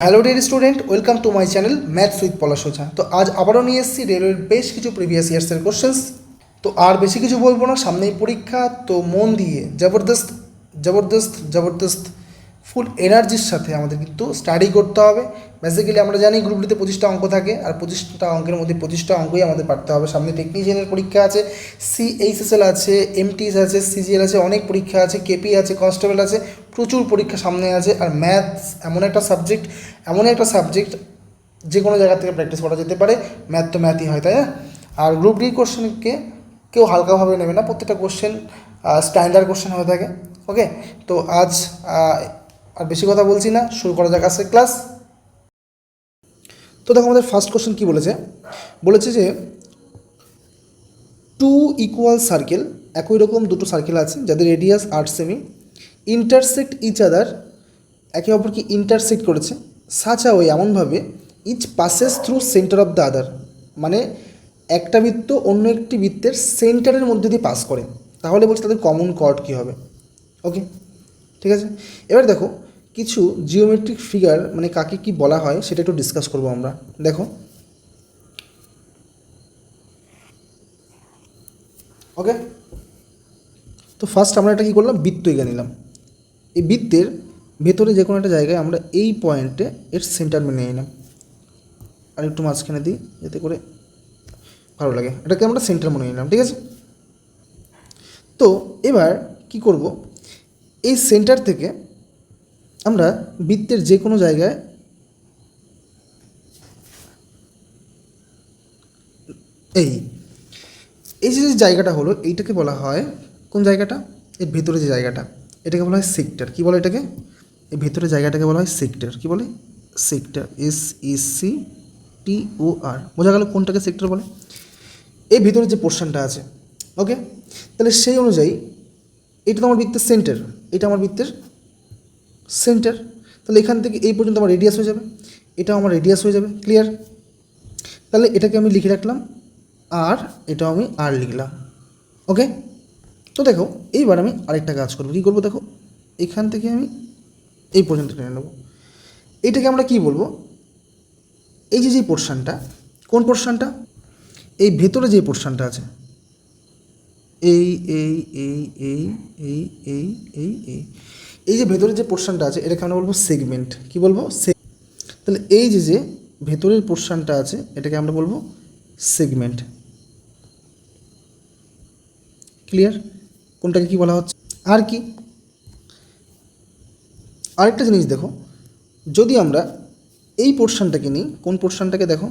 Hello dear student, welcome to my channel maths with Palash Ojha. তো আজ আবারও নিয়ে এসেছি রেলওয়ের বেশ কিছু প্রিভিয়াস ইয়ার্সের কোশ্চেন্স। তো আর বেশি কিছু বলবো না, সামনেই পরীক্ষা, তো মন দিয়ে জবরদস্ত জবরদস্ত জবরদস্ত ফুল এনার্জির সাথে আমাদের কিন্তু স্টাডি করতে হবে। বেসিক্যালি আমরা জানি গ্রুপ ডিতে 25টা অঙ্ক থাকে, আর 25টা অঙ্কের মধ্যে 25টা অঙ্কই আমাদের পারতে হবে। সামনে টেকনিশিয়ানের পরীক্ষা আছে, সিএইচএসএল আছে, এমটিএস আছে, সিজিএল আছে, অনেক পরীক্ষা আছে, কেপি আছে, কনস্টেবল আছে, প্রচুর পরীক্ষা সামনে আছে। আর ম্যাথস এমন একটা সাবজেক্ট যে কোনো জায়গা থেকে প্র্যাকটিস করা যেতে পারে। ম্যাথ তো ম্যাথই হয়, তাই না? আর গ্রুপ ডি কোশ্চেনকে কেউ হালকাভাবে নেবে না, প্রত্যেকটা কোশ্চেন স্ট্যান্ডার্ড কোশ্চেন হয়ে থাকে। ওকে, তো আজ আর বেশি কথা বলছি না, শুরু করা যাক আজকের ক্লাস। তো দেখো আমাদের ফার্স্ট কোশ্চেন কী বলেছে যে টু ইকুয়াল সার্কেল, একই রকম দুটো সার্কেল আছে যাদের রেডিয়াস 8 সেমি, ইন্টারসেক্ট ইচ আদার, একে অপরকে ইন্টারসেক্ট করেছে, সাচ আ ওয়ে, এমনভাবে each passes through centre of the other, মানে একটা বৃত্ত অন্য একটি বৃত্তের সেন্টারের মধ্যে দিয়ে পাস করে, তাহলে বলছে তাদের কমন কর্ড কী হবে। ওকে, ঠিক আছে। এবার দেখো কিছু জিওমেট্রিক ফিগার মানে কাকে কি বলা হয় সেটা একটু ডিসকাস করবো আমরা। দেখো, ওকে, তো ফার্স্ট আমরা এটা কী করলাম, বৃত্ত এঁকে নিলাম। এই বৃত্তের ভেতরে যে কোনো একটা জায়গায় আমরা এই পয়েন্টে এর সেন্টার মেনে নিলাম, আর একটু মাঝখানে দিই যাতে করে ভালো লাগে, এটাকে আমরা সেন্টার মনে নিলাম, ঠিক আছে। তো এবার কি করব, এই সেন্টার থেকে আমরা বৃত্তের যে কোনো জায়গায় এই এই যে জায়গাটা হলো, এইটাকে বলা হয় কোন জায়গাটা, এর ভেতরে যে জায়গাটা, এটাকে বলা হয় সেক্টর। কী বলে এটাকে? এই ভেতরে জায়গাটাকে বলা হয় সেক্টর। কী বলে? Sector, SECTOR। বোঝা গেল কোনটাকে সেক্টর বলে? এই ভিতরে যে পোর্শনটা আছে। ওকে, তাহলে সেই অনুযায়ী এটা তো আমার বৃত্তের সেন্টার, এটা আমার বৃত্তের সেন্টার, তাহলে এখান থেকে এই পর্যন্ত আমার রেডিয়াস হয়ে যাবে, এটাও আমার রেডিয়াস হয়ে যাবে। ক্লিয়ার? তাহলে এটাকে আমি লিখে রাখলাম আর, এটাও আমি আর লিখলাম। ওকে, তো দেখো এইবার আমি আরেকটা কাজ করবো। কী করবো দেখো, এখান থেকে আমি এই পর্যন্ত টেনে নেবো। এইটাকে আমরা কী বলবো, এই যে পোর্শনটা, কোন পোর্শনটা? এই ভেতরে যে পোর্শনটা আছে, এই এই এই এই এই এই এই এই এই যে ভেতরে যে পোর্শনটা আছে এটাকে আমরা বলবো সেগমেন্ট। কী বলবো? তাহলে এই যে ভেতরের পোর্শনটা আছে এটাকে আমরা বলবো সেগমেন্ট। ক্লিয়ার? কোনটাকে কী বলা হচ্ছে? আর কি আরেকটা জিনিস দেখো, যদি আমরা এই পোর্শনটাকে নিই, কোন পোর্শনটাকে দেখো,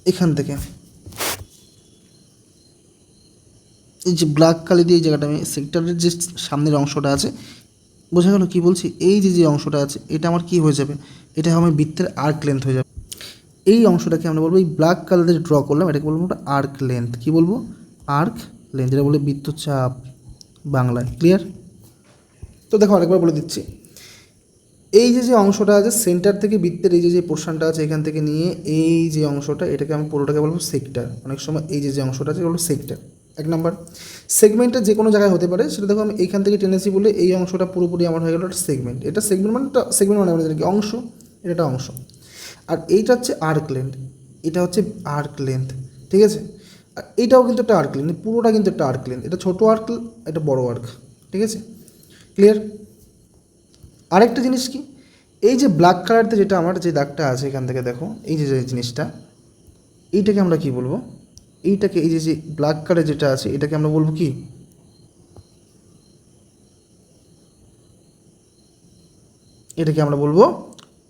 এখান থেকে এই যে ব্ল্যাক কালি দিয়ে এই জায়গাটা, আমি সেক্টরের যে সামনের অংশটা আছে, বোঝা গেল কী বলছি? এই যে অংশটা আছে এটা আমার কী হয়ে যাবে, এটা আমার বৃত্তের আর্ক লেন্থ হয়ে যাবে। এই অংশটাকে আমরা বলবো, এই ব্ল্যাক কালারে ড্র করলাম, এটাকে বলবো আমরা আর্ক লেন্থ। কী বলবো? আর্ক লেন্থ, এটা বলে বৃত্তচাপ বাংলায়। ক্লিয়ার? তো দেখো আরেকবার বলে দিচ্ছি, এই যে অংশটা আছে সেন্টার থেকে বৃত্তের এই যে পোর্শনটা আছে এখান থেকে নিয়ে এই যে অংশটা, এটাকে আমি পুরোটাকে বলবো সেক্টর। অনেক সময় এই যে অংশটা আছে বলবো সেক্টর। এক নাম্বার, সেগমেন্টের যে কোনো জায়গায় হতে পারে, সেটা দেখো আমি এইখান থেকে টেনেছি বলে এই অংশটা পুরোপুরি আমার হয়ে গেল একটা সেগমেন্ট। এটা সেগমেন্ট মানে আমরা জানি কি অংশ, এটা একটা অংশ। আর এইটা হচ্ছে আর্ক লেন্থ, এটা হচ্ছে আর্ক লেন্থ, ঠিক আছে। আর এইটাও কিন্তু একটা আর্ক লেন্থ, পুরোটা কিন্তু একটা আর্ক লেন্থ, এটা ছোটো আর্ক, এটা বড়ো আর্ক, ঠিক আছে। ক্লিয়ার? আরেকটা জিনিস কি, এই যে ব্ল্যাক কালারতে যেটা আমার যে দাগটা আছে এখান থেকে দেখো, এই যে জিনিসটা, এইটাকে আমরা কি বলবো? এইটাকে এই যে ব্ল্যাক কালার যেটা আছে এটাকে আমরা বলবো কি? এটাকে আমরা বলবো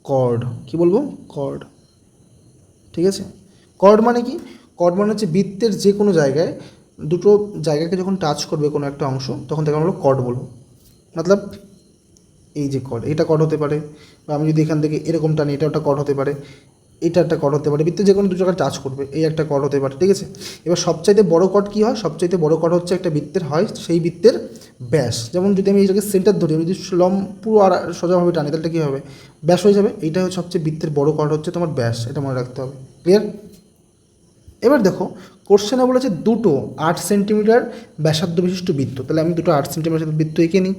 কর্ড। কি বলবো? কর্ড, ঠিক আছে। কর্ড মানে কি? কর্ড মানে হচ্ছে বৃত্তের যে কোনো জায়গায় দুটো জায়গাকে যখন টাচ করবে কোনো একটা অংশ, তখন তাকে আমরা কর্ড বলবো। মতলব এই যে কর্ড, এটা কর্ড হতে পারে, বা আমি যদি এখান থেকে এরকম টানি এটা একটা কর্ড হতে পারে, এটা একটা কর্ড হতে পারে, বৃত্তের যে কোনো দু জায়গায় টাচ করবে এই একটা কর্ড হতে পারে, ঠিক আছে। এবার সবচাইতে বড় কর্ড কী হয়? সবচাইতে বড় কর্ড হচ্ছে একটা বৃত্তের হয় সেই বৃত্তের ব্যাস। যেমন যদি আমি এটাকে সেন্টার ধরি, আমি যদি পুরো আর সোজাভাবে টানি তাহলে কী হবে? ব্যাস হয়ে যাবে। এইটা হচ্ছে সবচেয়ে বৃত্তের বড় কর্ড হচ্ছে তোমার ব্যাস, এটা মনে রাখতে হবে। ক্লিয়ার? এবার দেখো কোশ্চেনে বলেছে দুটো 8 সেন্টিমিটার ব্যাসার্ধ বিশিষ্ট বৃত্ত, তাহলে আমি দুটো 8 সেন্টিমিটার বৃত্ত এঁকে নিই।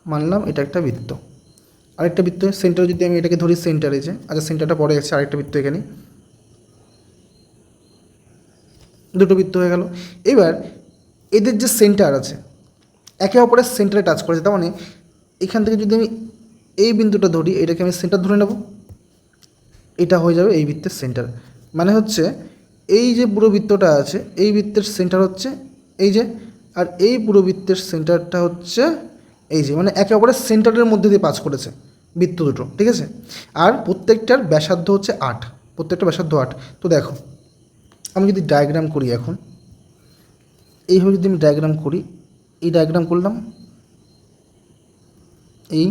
মানলাম এটা একটা বৃত্ত। আরেকটা বৃত্ত সেন্টার যদি আমি এটাকে ধরি সেন্টারে যে আচ্ছা সেন্টারটা পড়ে যাচ্ছে আরেকটা বৃত্ত এখানে দুটো বৃত্ত হয়ে গেল। এবার এদের যে সেন্টার আছে একে অপরের সেন্টারে টাচ করেছে, তার মানে এখান থেকে যদি আমি এই বিন্দুটা ধরি এটাকে আমি সেন্টার ধরে নেব, এটা হয়ে যাবে এই বৃত্তের সেন্টার। মানে হচ্ছে এই যে পুরো বৃত্তটা আছে এই বৃত্তের সেন্টার হচ্ছে এই যে, আর এই পুরো বৃত্তের সেন্টারটা হচ্ছে এই যে, মানে একে অপরের সেন্টারের মধ্যে দিয়ে পাস করেছে বৃত্ত দুটো, ঠিক আছে। আর প্রত্যেকটার ব্যাসার্ধ হচ্ছে 8, প্রত্যেকটা ব্যাসার্ধ 8। তো দেখো আমি যদি ডায়াগ্রাম করি এখন এইভাবে যদি আমি ডায়াগ্রাম করি, এই ডায়াগ্রাম করলাম, এই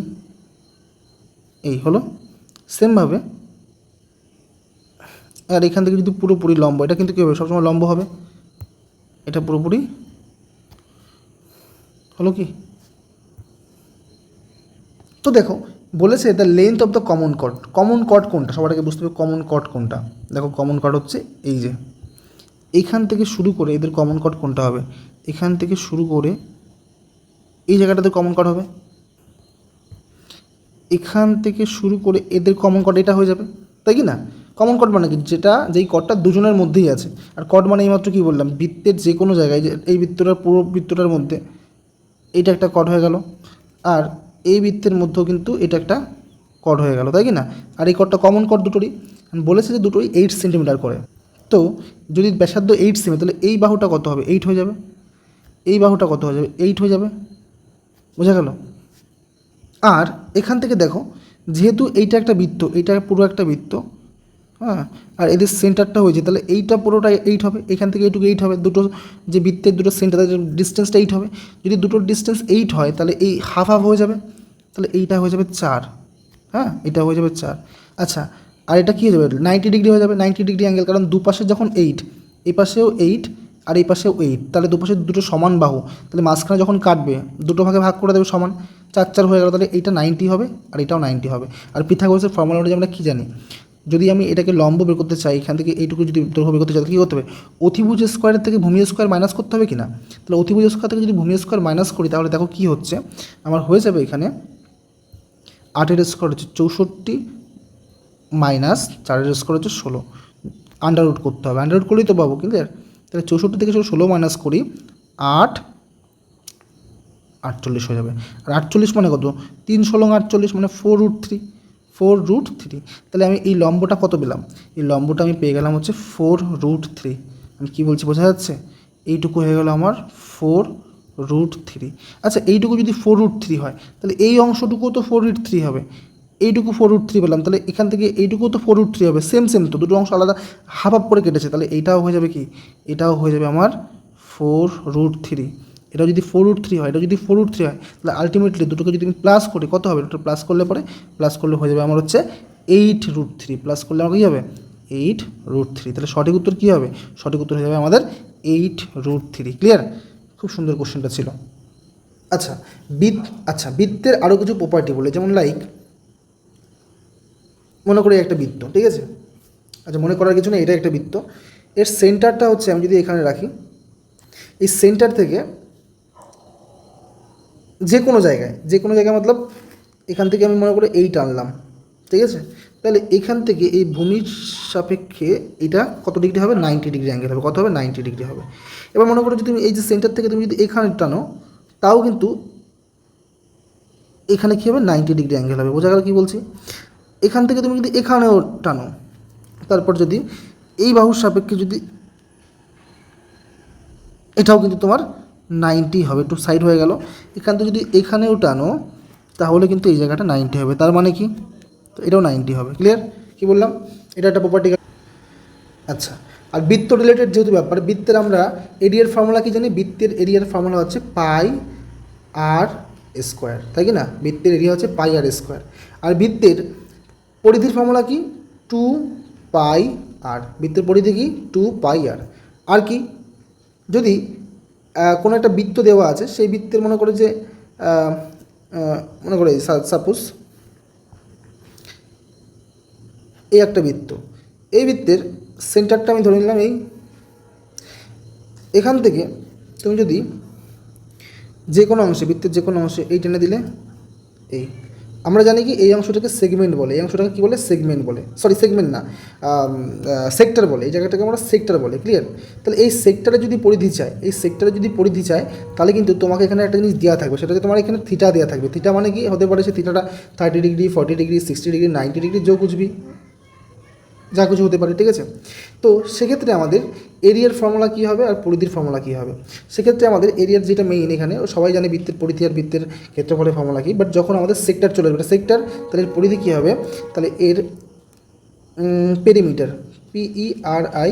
এই হলো সেমভাবে। আর এখান থেকে যদি পুরোপুরি লম্ব, এটা কিন্তু কী হবে সবসময় লম্ব হবে, এটা পুরোপুরি হলো কি। তো দেখো বলেছে the length of the common cut, common cut কোনটা সবার আগে বুঝতে হবে, কমন কট কোনটা। দেখো কমন কট হচ্ছে এই যে এইখান থেকে শুরু করে এদের কমন কট কোনটা হবে, এখান থেকে শুরু করে এই জায়গাটাতে কমন কট হবে, এখান থেকে শুরু করে এদের কমন কট এটা হয়ে যাবে, তাই কি না। কমন কট মানে কি, যেটা যেই কটটা দুজনের মধ্যেই আছে। আর কট মানে এইমাত্র কী বললাম, বৃত্তের যে কোনো জায়গায়, যে এই বৃত্তটার পুরো বৃত্তটার মধ্যে এইটা একটা কট হয়ে গেল, আর এই বৃত্তের মধ্যেও কিন্তু এটা একটা কট হয়ে গেল, তাই কি না। আর এই কটটা কমন কট দুটোরই, বলেছে যে দুটোই 8 সেন্টিমিটার করে। তো যদি ব্যাসার্ধ 8 সেমি, তাহলে এই বাহুটা কত হবে, 8 হয়ে যাবে, এই বাহুটা কত হয়ে যাবে, 8 হয়ে যাবে, বোঝা গেল। আর এখান থেকে দেখো যেহেতু এইটা একটা বৃত্ত, এইটা পুরো একটা বৃত্ত, হ্যাঁ, আর এদের সেন্টারটা হয়েছে, তাহলে এইটা পুরোটা 8 হবে, এখান থেকে এইটুকু 8 হবে, দুটো যে বৃত্তের দুটো সেন্টার ডিস্টেন্সটা 8 হবে। যদি দুটোর ডিস্টেন্স 8 হয় তাহলে এই হাফ হাফ হয়ে যাবে, তাহলে এইটা হয়ে যাবে 4, হ্যাঁ, এটা হয়ে যাবে 4। আচ্ছা, আর এটা কী হয়ে যাবে, 90 ডিগ্রি হয়ে যাবে, 90 ডিগ্রি অ্যাঙ্গেল, কারণ দুপাশে যখন 8, এই পাশেও 8 আর এই পাশেও 8, তাহলে দুপাশে দুটো সমান বাহু, তাহলে মাঝখানে যখন কাটবে দুটো ভাগে ভাগ করে দেবে সমান, 4 4 হয়ে গেল, তাহলে এইটা 90 হবে আর এটাও 90 হবে। আর পিথাগোরাসের ফর্মুলা অনুযায়ী আমরা কী জানি, যদি আমি এটাকে লম্ব বের করতে চাই, এখান থেকে এইটুকু যদি দৈর্ঘ্য বের করতে চাই, কী করতে হবে, অতিভুজ স্কোয়ারের থেকে ভূমি স্কোয়ার মাইনাস করতে হবে কি না। তাহলে অতিভুজ স্কোয়ার থেকে যদি ভূমি স্কোয়ার মাইনাস করি, তাহলে দেখো কী হচ্ছে, আমার হয়ে যাবে এখানে 8 স্কোয়ার হচ্ছে 64 মাইনাস 4 স্কোয়ার হচ্ছে 16, আন্ডার রুট করতে হবে, আন্ডার রুট করলেই তো পাবো, ক্লিয়ার। তাহলে 64 থেকে 16 মাইনাস করি, 8 48 হয়ে যাবে। আর 48 মানে কত, 3 16 48 মানে 4√3, 4√3। তাহলে আমি এই লম্বটা কত পেলাম, এই লম্বটা আমি পেয়ে গেলাম হচ্ছে 4√3। আমি কী বলছি বোঝা যাচ্ছে, এইটুকু হয়ে গেল আমার 4√3। আচ্ছা এইটুকু যদি 4√3 হয় তাহলে এই অংশটুকুও তো 4√3 হবে, এইটুকু 4√3 পেলাম, তাহলে এখান থেকে এইটুকুও তো 4√3 হবে, সেম সেম তো, দুটো অংশ আলাদা হাফ হাফ করে কেটেছে, তাহলে এইটাও হয়ে যাবে কি, এটাও হয়ে যাবে আমার 4√3। এটা যদি 4√3 হয়, এটা যদি 4√3 হয়, তাহলে আলটিমেটলি দুটোকে যদি আমি প্লাস করি কত হবে, দুটো প্লাস করলে পরে প্লাস করলে হয়ে যাবে আমার হচ্ছে 8√3, প্লাস করলে আমার কী হবে 8√3। তাহলে সঠিক উত্তর কী হবে, সঠিক উত্তর হয়ে যাবে আমাদের 8√3। ক্লিয়ার, খুব সুন্দর কোশ্চেনটা ছিল। আচ্ছা বৃত্তের আরও কিছু প্রপার্টি বলে, যেমন লাইক মনে করি একটা বৃত্ত, ঠিক আছে। আচ্ছা মনে করার কিছু না, এটা একটা বৃত্ত, এর সেন্টারটা হচ্ছে আমি যদি এখানে রাখি, এই সেন্টার থেকে যে কোনো জায়গায় মতলব এখান থেকে আমি মনে করি এই টানলাম, ঠিক আছে। তাহলে এখান থেকে এই ভূমির সাপেক্ষে এটা কত ডিগ্রি হবে, 90 ডিগ্রি অ্যাঙ্গেল হবে, কত হবে 90 ডিগ্রি হবে। এবার মনে করো যদি তুমি এই যে সেন্টার থেকে তুমি যদি এখানে টানো, তাও কিন্তু এখানে কী হবে 90 ডিগ্রি অ্যাঙ্গেল হবে, বোঝা গেল কী বলছি। এখান থেকে তুমি যদি এখানেও টানো, তারপর যদি এই বাহুর সাপেক্ষে যদি এটাও কিন্তু তোমার 90 হবে, একটু সাইড হয়ে গেল। এখান থেকে যদি এখানেও টানো তাহলে কিন্তু এই জায়গাটা 90 হবে, তার মানে কি, তো এটাও 90 হবে। ক্লিয়ার, কি বললাম, এটা একটা প্রপার্টি। আচ্ছা, আর বৃত্ত রিলেটেড যেহেতু ব্যাপার, বৃত্তের আমরা এরিয়ার ফর্মুলা কি জানি, বৃত্তের এরিয়ার ফর্মুলা হচ্ছে পাই আর স্কোয়ার, তাই কি না, বৃত্তের এরিয়া হচ্ছে পাই আর স্কোয়ার। আর বৃত্তের পরিধির ফর্মুলা কি, 2 পাই আর, বৃত্তের পরিধি কি 2 পাই আর। আর কি, যদি কোনো একটা বৃত্ত দেওয়া আছে, সেই বৃত্তের মনে করে যে মনে করে সাপোজ এই একটা বৃত্ত, এই বৃত্তের সেন্টারটা আমি ধরে নিলাম এখান থেকে তুমি যদি যে কোনো অংশে, বৃত্তের যে কোনো অংশে এই টেনে দিলে এই, আমরা জানি কি এই অংশটাকে সেগমেন্ট বলে, এই অংশটাকে কী বলে, সেগমেন্ট বলে, সরি সেগমেন্ট না, সেক্টর বলে, এই জায়গাটাকে আমরা সেক্টর বলে। ক্লিয়ার? তাহলে এই সেক্টরে যদি পরিধি চাই, এই সেক্টরে যদি পরিধি চাই, তাহলে কিন্তু তোমাকে এখানে একটা জিনিস দেওয়া থাকবে, সেটা হচ্ছে তোমার এখানে থিটা দেওয়া থাকবে। থিটা মানে কি হতে পারে, সে থিটাটা 30 ডিগ্রি, 40 ডিগ্রি, 60 ডিগ্রি, 90 ডিগ্রি, যা কুছবি, যা কিছু হতে পারে। ঠিক আছে? তো সেক্ষেত্রে আমাদের এরিয়ার ফর্মুলা কী হবে আর পরিধির ফর্মুলা কী হবে? সেক্ষেত্রে আমাদের এরিয়ার যেটা মেইন, এখানে সবাই জানে বৃত্তের পরিধি আর বৃত্তের ক্ষেত্রফলের ফর্মুলা কী, বাট যখন আমাদের সেক্টর চলে যাবে, সেক্টর, তাহলে এর পরিধি কী হবে, তাহলে এর পেরিমিটার, PERI,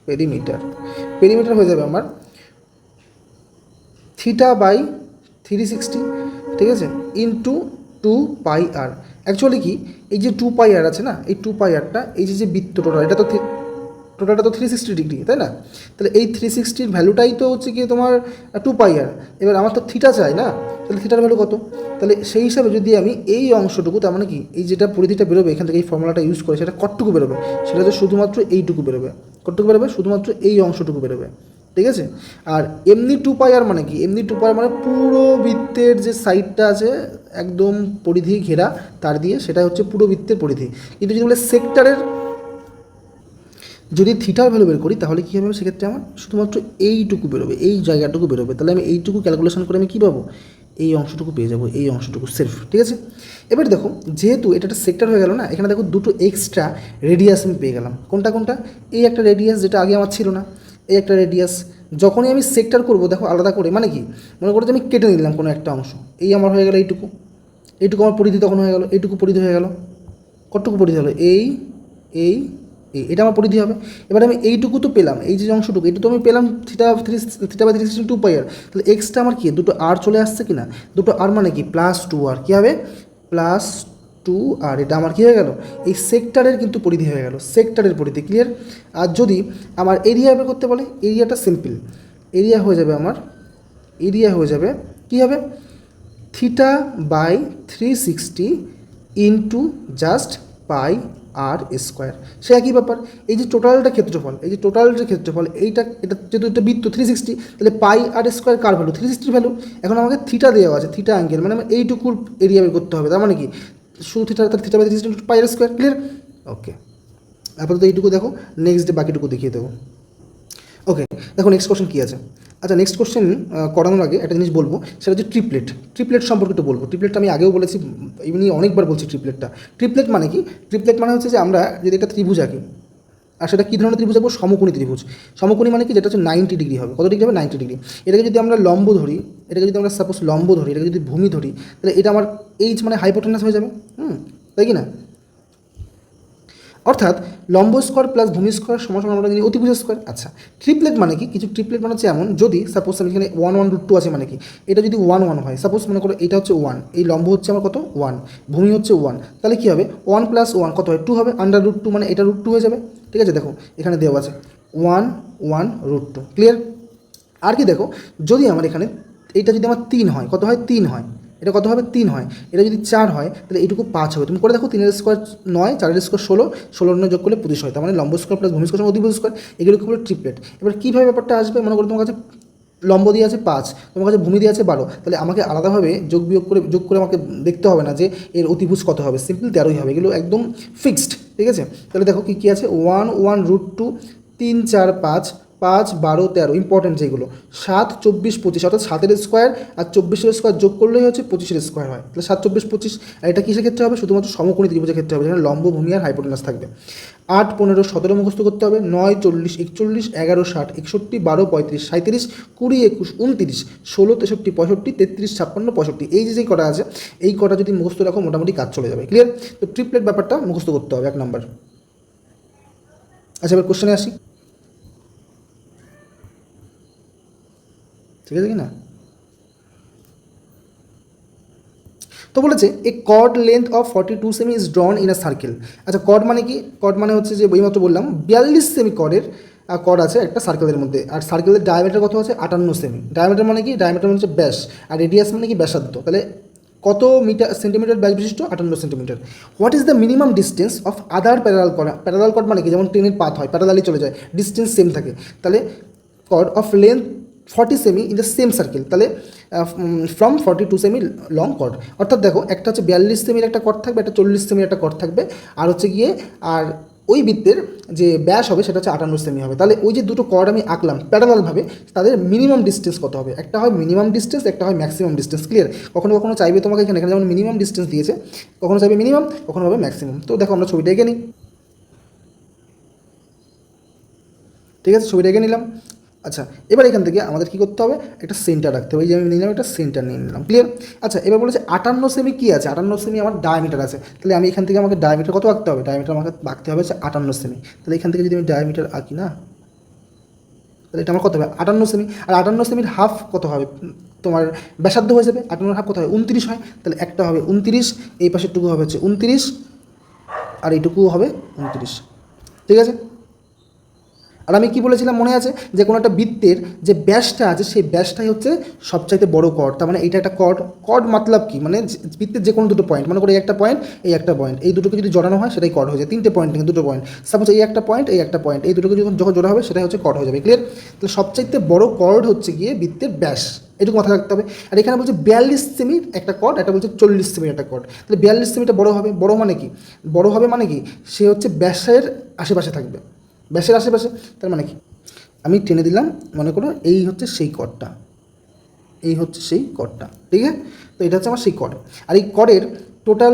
পেরিমিটার, পেরিমিটার হয়ে যাবে আমার θ/360, ঠিক আছে, ইন্টু 2πr। অ্যাকচুয়ালি কি এই যে 2πr আছে না, এই 2πrটা এই যে বৃত্ত টোটাল, এটা তো টোটালটা তো 360 ডিগ্রি, তাই না? তাহলে এই 360-র ভ্যালুটাই তো হচ্ছে কি তোমার 2πr। এবার আমার তো থিটা চাই না, তাহলে থিটার ভ্যালু কত? তাহলে সেই হিসাবে যদি আমি এই অংশটুকু, তার মানে কি এই যেটা পরিধিটা বেরোবে এখান থেকে, এই ফর্মুলাটা ইউজ করে, সেটা কতটুকু বেরোবে, সেটা তো শুধুমাত্র এইটুকু বেরোবে। কতটুকু বেরোবে? শুধুমাত্র এই অংশটুকু বেরোবে। ঠিক আছে? আর এমনি 2πr মানে কি, এমনি 2πr মানে পুরো বৃত্তের যে সাইডটা আছে একদম পরিধি ঘেরা তার দিয়ে, সেটা হচ্ছে পুরো বৃত্তের পরিধি। কিন্তু যদি বলে সেক্টরের, যদি থিটার ভ্যালু বের করি, তাহলে কী হবে, সেক্ষেত্রে আমার শুধুমাত্র এইটুকু বেরোবে, এই জায়গাটুকু বেরোবে। তাহলে আমি এইটুকু ক্যালকুলেশন করে আমি কী পাবো, এই অংশটুকু পেয়ে যাবো, এই অংশটুকু সেলফ। ঠিক আছে? এবার দেখো, যেহেতু এটা একটা সেক্টর হয়ে গেল না, এখানে দেখো দুটো এক্সট্রা রেডিয়াস আমি পেয়ে গেলাম। কোনটা কোনটা? এই একটা রেডিয়াস, যেটা আগে আমার ছিল না, এই একটা রেডিয়াস। যখনই আমি সেক্টর করবো, দেখো আলাদা করে, মানে কি, মনে করো যে আমি কেটে নিলাম কোনো একটা অংশ, এই আমার হয়ে গেল এইটুকু, এইটুকু আমার পরিধি তখন হয়ে গেল, এইটুকু পরিধি হয়ে গেল। কতটুকু পরিধি হলো? এই এই এটা আমার পরিধি হবে। এবার আমি এইটুকু তো পেলাম, এই যে অংশটুকু, এটা তো আমি পেলাম θ/360 2πr। তাহলে এক্সটা আমার কি, দুটো আর চলে আসছে কি না, দুটো আর মানে কি +2r, কী হবে, +2r। এটা আমার কী হয়ে গেল, এই সেক্টরের কিন্তু পরিধি হয়ে গেল, সেক্টরের পরিধি। ক্লিয়ার? আর যদি আমার এরিয়া বের করতে বলে, এরিয়াটা সিম্পল, এরিয়া হয়ে যাবে আমার, এরিয়া হয়ে যাবে কী হবে, θ/360 ইন্টু জাস্ট πr²। সে একই ব্যাপার। এই যে টোটালটা ক্ষেত্রফল, এই যে টোটালটা ক্ষেত্রফল, এটা যেহেতু একটা বৃত্ত 360, তাহলে πr² কার ভ্যালু, 360 ভ্যালু। এখন আমাকে থিটা দেওয়া আছে, থিটা অ্যাঙ্গেল, মানে আমার এইটুকুর এরিয়া বের করতে হবে। তার মানে কি, শুধু থিটা, তার θ/360 πr²। ক্লিয়ার? ওকে, আপাতত এইটুকু দেখো, নেক্সট ডে বাকিটুকু দেখিয়ে দেবো। ওকে, দেখো নেক্সট কোশ্চেন কী আছে। আচ্ছা, নেক্সট কোশ্চেন করানোর আগে একটা জিনিস বলবো, সেটা হচ্ছে ট্রিপলেট। ট্রিপলেট সম্পর্কে একটু বলবো। ট্রিপলেটটা আমি আগেও বলেছি, এমনি অনেকবার বলছি ট্রিপলেটটা। ট্রিপলেট মানে কি, ট্রিপলেট মানে হচ্ছে যে আমরা যদি একটা ত্রিভুজ আঁকি, আর সেটা কী ধরনের ত্রিভুজ আঁকবো, সমকোণী ত্রিভুজ। সমকোণী মানে কি, যেটা হচ্ছে 90 ডিগ্রি হবে। কত ডিগ্রি হবে? 90 ডিগ্রি। এটাকে যদি আমরা লম্ব ধরি, এটাকে যদি আমরা সাপোজ লম্ব ধরি, এটাকে যদি ভূমি ধরি, তাহলে এটা আমার এইচ মানে হাইপোটেনাস হয়ে যাবে। তাই কি না? অর্থাৎ লম্ব স্কোয়ার প্লাস ভূমি স্কোয়ার সমান আমরা জানি অতিভুজ স্কোয়ার। আচ্ছা, ট্রিপলেট মানে কি, কিছু ট্রিপলেট মানে হচ্ছে এমন, যদি সাপোজ আমি এখানে 1/1√2 আছে, মানে কি এটা যদি 1 হয়, সাপোজ মনে করো এটা হচ্ছে 1, এই লম্ব হচ্ছে আমার কত 1, ভূমি হচ্ছে 1, তাহলে কী হবে, 1 + 1 কত হয়, 2 হবে, √2 মানে এটা √2 হয়ে যাবে। ঠিক আছে? দেখো এখানে দেওয়া আছে 1/1√2। ক্লিয়ার? আর কি দেখো, যদি আমার এখানে এইটা যদি আমার 3 হয়, কত হয়, 3 হয়, এটা কত হবে, 3 হয়। এটা যদি 4 হয়, তাহলে এইটুকু 5 হবে। তুমি করে দেখো, 3 এর স্কোয়ার 9, 4 এর স্কোয়ার 16, 16 যোগ করলে 25 হয়। তার মানে লম্ব স্কোয়ার প্লাস ভূমি স্কোয়ার অতিভুজ স্কোয়ার, এগুলোকে বলে ট্রিপলেট। এবার কীভাবে ব্যাপারটা আসবে, মনে করো তোমার কাছে লম্ব দিয়ে আছে 5, তোমার কাছে ভূমি দিয়ে আছে 12, তাহলে আমাকে আলাদাভাবে যোগ করে আমাকে দেখতে হবে না যে এর অতিভুজ কত হবে, সিম্পল 13ই হবে। এগুলো একদম ফিক্সড। ঠিক আছে? তাহলে দেখো কী কী আছে, 1/1√2, 3, 4, 5, 5, 12, 13, ইম্পর্টেন্ট যেগুলো, 7, 24, 25, অর্থাৎ 7 এর স্কোয়ার আর 24 এর স্কোয়ার যোগ করলেই হচ্ছে 25 এর স্কোয়ার হয়। তাহলে 7, 24, 25। আর এটা কিসের ক্ষেত্রে হবে, শুধুমাত্র সমকোণী ত্রিভুজের ক্ষেত্রে হবে, যেখানে লম্ব, ভূমি আর হাইপোটেনাস থাকবে। 8, 15, 17 মুখস্থ করতে হবে, 9, 40, 41, 11, 60, 61, 12, 35, 37, 20, 21, 29, 16, 63, 65, 33, 56, 65, এই যে কটা আছে, এই কটা যদি মুখস্থ রাখো, মোটামুটি কাজ চলে যাবে। ক্লিয়ার? তো ট্রিপলেট ব্যাপারটা মুখস্থ করতে হবে, 1 নাম্বার। আচ্ছা, এবার কোশ্চেনে আসি। ঠিক আছে কি না? তো বলেছে এ কর্ড লেন্থ অফ 42 সেমি is drawn in a circle. আচ্ছা, কর্ড মানে কি, কর্ড মানে হচ্ছে যে বইমাত্র বললাম 42 সেমি কর্ড আছে একটা সার্কেলের মধ্যে, আর সার্কেলের ডায়ামিটার কত আছে 58 সেমি। ডায়ামিটার মানে কি, ডায়ামিটার মানে হচ্ছে ব্যাস, আর রেডিয়াস মানে কি ব্যাসার্ধ। তাহলে কত সেন্টিমিটার ব্যাস বিশিষ্ট, 58 centimetre. What is the minimum distance of other parallel chord. Parallel chord মানে কি, যেমন ট্রেনের পাথ হয়, প্যারালালি চলে যায়, ডিস্টেন্স সেম থাকে। তাহলে কর্ড অফ লেন্থ 40 সেমি ইন দ্য সেম সার্কেল, তাহলে ফ্রম 42 সেমি লং কর্ড। অর্থাৎ দেখো একটা হচ্ছে 42 সেমির একটা কর্ড থাকবে, একটা 40 সেমির একটা কর্ড থাকবে, আর হচ্ছে গিয়ে আর ওই বৃত্তের যে ব্যাস হবে সেটা হচ্ছে 58 সেমি হবে। তাহলে ওই যে দুটো কর্ড আমি আঁকলাম প্যারালালভাবে, তাদের মিনিমাম ডিস্টেন্স কত হবে? একটা হয় মিনিমাম ডিস্টেন্স, একটা হয় ম্যাক্সিমাম ডিস্টেন্স। ক্লিয়ার? কখনো কখনো চাইবে তোমাকে এখানে যেমন মিনিমাম ডিস্টেন্স দিয়েছে, কখনো চাইবে মিনিমাম, কখনো হবে ম্যাক্সিমাম। তো দেখো আমরা ছবিটা এঁকে নিই। ঠিক আছে, ছবিটা এঁকে নিলাম। আচ্ছা, এবার এখান থেকে আমাদের কী করতে হবে? একটা সেন্টার রাখতে হবে। এই যে আমি নিলাম একটা সেন্টার নিয়ে নিলাম। ক্লিয়ার? আচ্ছা, এবার বলেছে 58 সেমি কী আছে? 58 সেমি আমার ডায়ামিটার আছে। তাহলে আমি এখান থেকে আমাকে ডায়ামিটার কত আঁকতে হবে? ডায়ামিটার আমাকে আঁকতে হবে হচ্ছে 58 সেমি। তাহলে এখান থেকে যদি আমি ডায়ামিটার আঁকি না, তাহলে এটা আমার কত হবে? 58 সেমি। আর 58 সেমির হাফ কত হবে? তোমার ব্যাসার্ধ হয়ে যাবে। 58 হাফ কত হয়? 29 হয়। তাহলে একটা হবে 29, এই পাশেরটুকু হবে হচ্ছে 29, আর এইটুকু হবে 29। ঠিক আছে? আর আমি কি বলেছিলাম মনে আছে? যে কোনো একটা বৃত্তের যে ব্যাসটা আছে সেই ব্যাসটাই হচ্ছে সবচাইতে বড় কর্ড। তার মানে এইটা একটা কর্ড। কর্ড মতলব কি? মানে বৃত্তের যে কোনো দুটো পয়েন্ট, মনে করো এই একটা পয়েন্ট, এই একটা পয়েন্ট, এই দুটোকে যদি জড়ানো হয় সেটাই কর্ড হয়ে যায়। তিনটে পয়েন্ট থেকে দুটো পয়েন্ট, সাপোজ এই একটা পয়েন্ট, এই একটা পয়েন্ট, এই দুটোকে যখন জোড়া হবে সেটাই হচ্ছে কর্ড হয়ে যাবে। ক্লিয়ার? তাহলে সবচাইতে বড় কর্ড হচ্ছে গিয়ে বৃত্তের ব্যাস, এটুকু মাথায় রাখতে হবে। আর এখানে বলছে 42 সেমির একটা কর্ড, একটা বলছে 40 সেমির একটা কর্ড। তাহলে 42 সেমিটা বড় হবে। বড় মানে কি? বড় হবে মানে কি? সে হচ্ছে ব্যাসের আশেপাশে থাকবে। ব্যাসের আশেপাশে তার মানে কি? আমি টেনে দিলাম, মনে করো এই হচ্ছে সেই কর্ডটা, এই হচ্ছে সেই কর্ডটা। ঠিক আছে? তো এটা হচ্ছে আমার সেই কর্ড। আর এই কর্ডের টোটাল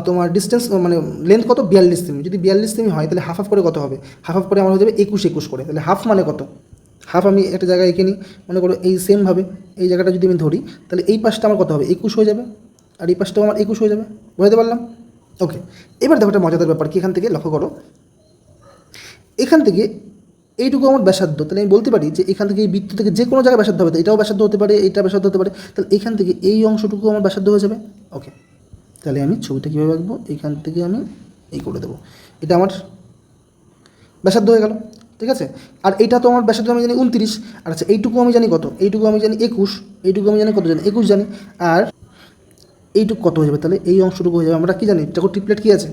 তোমার ডিস্টেন্স মানে লেন্থ কত? 42 সেমি। যদি 42 সেমি হয় তাহলে হাফ হাফ করে কত হবে? হাফ হাফ করে আমার হয়ে যাবে 21 করে। তাহলে হাফ মানে কত? হাফ আমি একটা জায়গায় এঁকে নিই, মনে করো এই সেমভাবে এই জায়গাটা যদি আমি ধরি, তাহলে এই পাশটা আমার কত হবে? 21 হয়ে যাবে, আর এই পাশটাও আমার 21 হয়ে যাবে। বুঝতে পারলাম? ওকে, এবার দেখো একটা মজাদার ব্যাপার কি, এখান থেকে লক্ষ্য করো, এখান থেকে এইটুকু আমার ব্যাসার্ধ। তাহলে আমি বলতে পারি যে এখান থেকে এই বৃত্ত থেকে যে কোনো জায়গায় ব্যাসার্ধ হবে, এটাও ব্যাসার্ধ হতে পারে, এইটা ব্যাসার্ধ হতে পারে। তাহলে এখান থেকে এই অংশটুকু আমার ব্যাসার্ধ হয়ে যাবে। ওকে, তাহলে আমি ছবিটা কীভাবে আঁকবো? এখান থেকে আমি এই করে দেবো, এটা আমার ব্যাসার্ধ হয়ে গেল। ঠিক আছে? আর এইটা তো আমার ব্যাসার্ধ আমি জানি 29। আর আচ্ছা, এইটুকু আমি জানি কত? এইটুকু আমি জানি 21, এইটুকু আমি জানি কত? জানি 21 জানি। আর এইটুকু কত হয়ে যাবে? তাহলে এই অংশটুকু হয়ে যাবে, আমরা কী জানি? দেখো ট্রিপলেট কী আছে?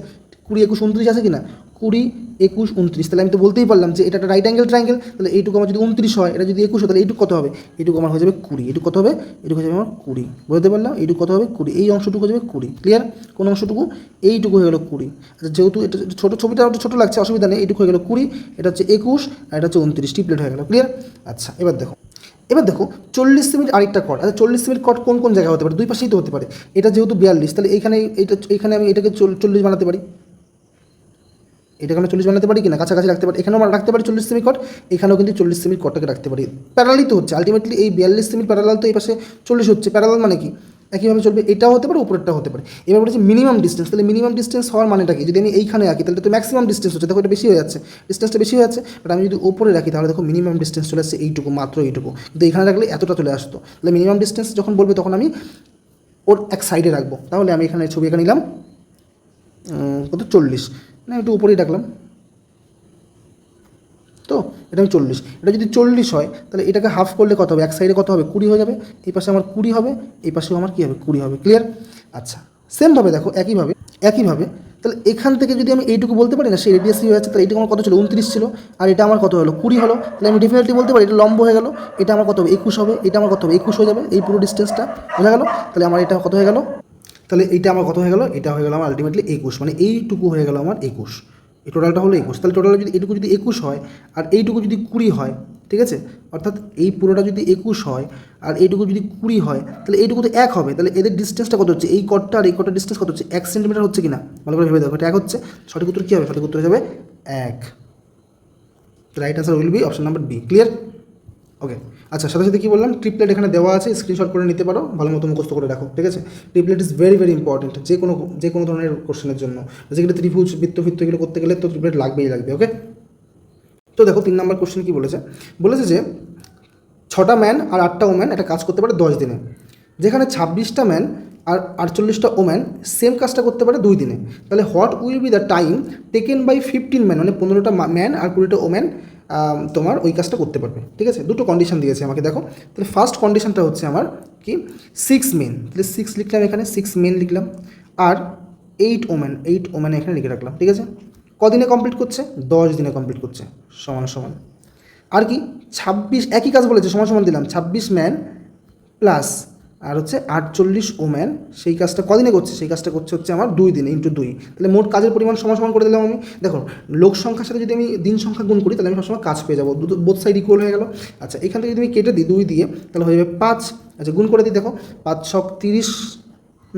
20, 21, 29 আছে কি না? 20, 21, 29। তাহলে আমি তো বলতেই পারলাম যে এটা একটা রাইট অ্যাঙ্গেল ট্রায়াঙ্গেল। তাহলে এইটুকু আমার যদি 29 হয়, এটা যদি 21 হয়, তাহলে এইটুকু কত হবে? এইটুকু আমার হয়ে যাবে 20। এইটুকু কত হবে? এইটুকু হয়ে যাবে আমার 20। বুঝতে পারলাম? এইটুকু কত হবে? 20। এই অংশটুকু হয়ে যাবে 20। ক্লিয়ার? কোন অংশটুকু? এইটুকু হয়ে গেলো 20। আচ্ছা, যেহেতু এটা ছোটো, ছবিটা একটু ছোটো লাগছে, অসুবিধা নেই। এইটুকু হয়ে গেলো 20, এটা হচ্ছে 21, আর এটা হচ্ছে 29। ট্রিপলেট হয়ে গেলো। ক্লিয়ার? আচ্ছা, এবার দেখো 40 সেমির আরেকটা কর্ড। আচ্ছা, 40 সেমির কর্ড কোন কোন জায়গায় হতে পারে? দুই পাশেই তো হতে পারে। এটা যেহেতু 42, তাহলে এইখানে আমি এটাকে 40 বানাতে পারি। এটাকে আমরা 40 বানাতে পারি কিনা, কাছাকাছি রাখতে পারি। এখানেও আমরা রাখতে পারি 40 সেমি কট, এখানেও কিন্তু 40 সেমি কটটাকে রাখতে পারি। প্যারালালই তো হচ্ছে আলটিমেটলি, এই 42 সেমির প্যারালাল তো এই পাশে 40 হচ্ছে। প্যারালাল মানে কি? একইভাবে চলবে, এটাও হতে পারে, উপরেরটাও হতে পারে। এবার বলেছে মিনিমাম ডিস্টেন্স। তাহলে মিনিমাম ডিস্টেন্স হওয়ার মানেটা কি? যদি আমি এইখানে রাখি তাহলে তো ম্যাক্সিমাম ডিস্টেন্স হচ্ছে। দেখো এটা বেশি হয়ে যাচ্ছে, ডিস্টেন্সটা বেশি হয়ে যাচ্ছে। বাট আমি যদি উপরে রাখি তাহলে দেখো মিনিমাম ডিস্টেন্স চলে আসছে এইটুকু, মাত্র এইটুকু। কিন্তু এখানে রাখলে এতটা চলে আসতো। তাহলে মিনিমাম ডিস্টেন্স যখন বলবে তখন আমি ওর এক সাইডে রাখবো। তাহলে আমি এখানে ছবি এঁকে নিলাম, কত? 40 না, একটু উপরেই রাখলাম। তো এটা আমি 40, এটা যদি 40 হয় তাহলে এটাকে হাফ করলে কত হবে? এক সাইডে কত হবে? 20 হয়ে যাবে। এই পাশে আমার 20 হবে, এই পাশেও আমার কী হবে? 20 হবে। ক্লিয়ার? আচ্ছা, সেমভাবে দেখো, একইভাবে তাহলে এখান থেকে যদি আমি এইটুকু বলতে পারি না, সেই রেডিয়াস হয়ে যাচ্ছে, তাহলে এইটুকু আমার কত ছিল? 29 ছিল। আর এটা আমার কত হলো? 20 হলো। তাহলে আমি ডেফিনেটলি বলতে পারি এটা লম্ব হয়ে গেল। এটা আমার কত হবে? 21 হবে। এটা আমার কত হবে? 21 হয়ে যাবে, এই পুরো ডিস্টেন্সটা। বোঝা গেল? তাহলে আমার এটা কত হয়ে গেল? তাহলে এইটা আমার কত হয়ে গেল? এটা হয়ে গেল আমার আলটিমেটলি 21, মানে এইটুকু হয়ে গেল আমার 21। এই টোটালটা হলো 21। তাহলে টোটাল যদি এইটুকু যদি 21 হয় আর এইটুকু যদি 20 হয়, ঠিক আছে, অর্থাৎ এই পুরোটা যদি 21 হয় আর এইটুকু যদি 20 হয়, তাহলে এইটুকু তো 1 হবে। তাহলে এদের ডিস্টেন্সটা কত হচ্ছে? এই কটটা আর এই কটটার ডিস্টেন্স কত হচ্ছে? 1 সেন্টিমিটার হচ্ছে কিনা ভালো করে ভেবে দেখো। এটা 1 হচ্ছে। সঠিক উত্তর কী হবে? সঠিক উত্তর হয়ে যাবে 1। Right answer will be option number B. Clear? Okay, আচ্ছা, সাথে সাথে কী বললাম? ট্রিপলেট এখানে দেওয়া আছে, স্ক্রিনশট করে নিতে পারো, ভালো মতো মুখস্থ করে রাখো। ঠিক আছে? Triplet is very very important যে কোনো ধরনের কোশ্চেনের জন্য। যেগুলো ত্রিভুজ, বৃত্ত এগুলো করতে গেলে তো ট্রিপলেট লাগবে। ওকে, তো দেখো 3 নম্বর কোশ্চেন কী বলেছে? বলেছে যে 6টা ম্যান আর 8টা ওম্যান একটা কাজ করতে পারে 10 দিনে, যেখানে 26টা ম্যান আর 48টা ওম্যান সেম কাজটা করতে পারে 2 দিনে। তাহলে what will be the time taken by 15 man, মানে 15টা ম্যান আর 20টা ওম্যান তোমার ওই কাজটা করতে পারবে। ঠিক আছে? দুটো কন্ডিশন দিয়েছে আমাকে। দেখো, তাহলে ফার্স্ট কন্ডিশনটা হচ্ছে আমার কি? 6 মেন। তাহলে 6 লিখলাম এখানে, 6 মেন লিখলাম, আর 8 ওম্যান এখানে লিখে রাখলাম। ঠিক আছে? কদিনে কমপ্লিট করছে? 10 দিনে কমপ্লিট করছে। সমান সমান আর কি 26, একই কাজ বলেছে, সমান সমান দিলাম। 26 ম্যান প্লাস আর হচ্ছে 48 ওম্যান, সেই কাজটা কদিনে করছে, সেই কাজটা করছে হচ্ছে আমার 2 দিনে ইন্টু 2, তাহলে মোট কাজের পরিমাণ সমান করে দিলাম আমি। দেখো লোক সংখ্যার সাথে যদি আমি দিন সংখ্যা গুণ করি তাহলে আমি সবসময় কাজ পেয়ে যাবো, বোথ সাইড ইকুয়াল হয়ে গেল। আচ্ছা এখান থেকে যদি আমি কেটে দিই 2 দিয়ে তাহলে হয়ে যাবে 5। আচ্ছা গুণ করে দিই, দেখো 5 ছক 30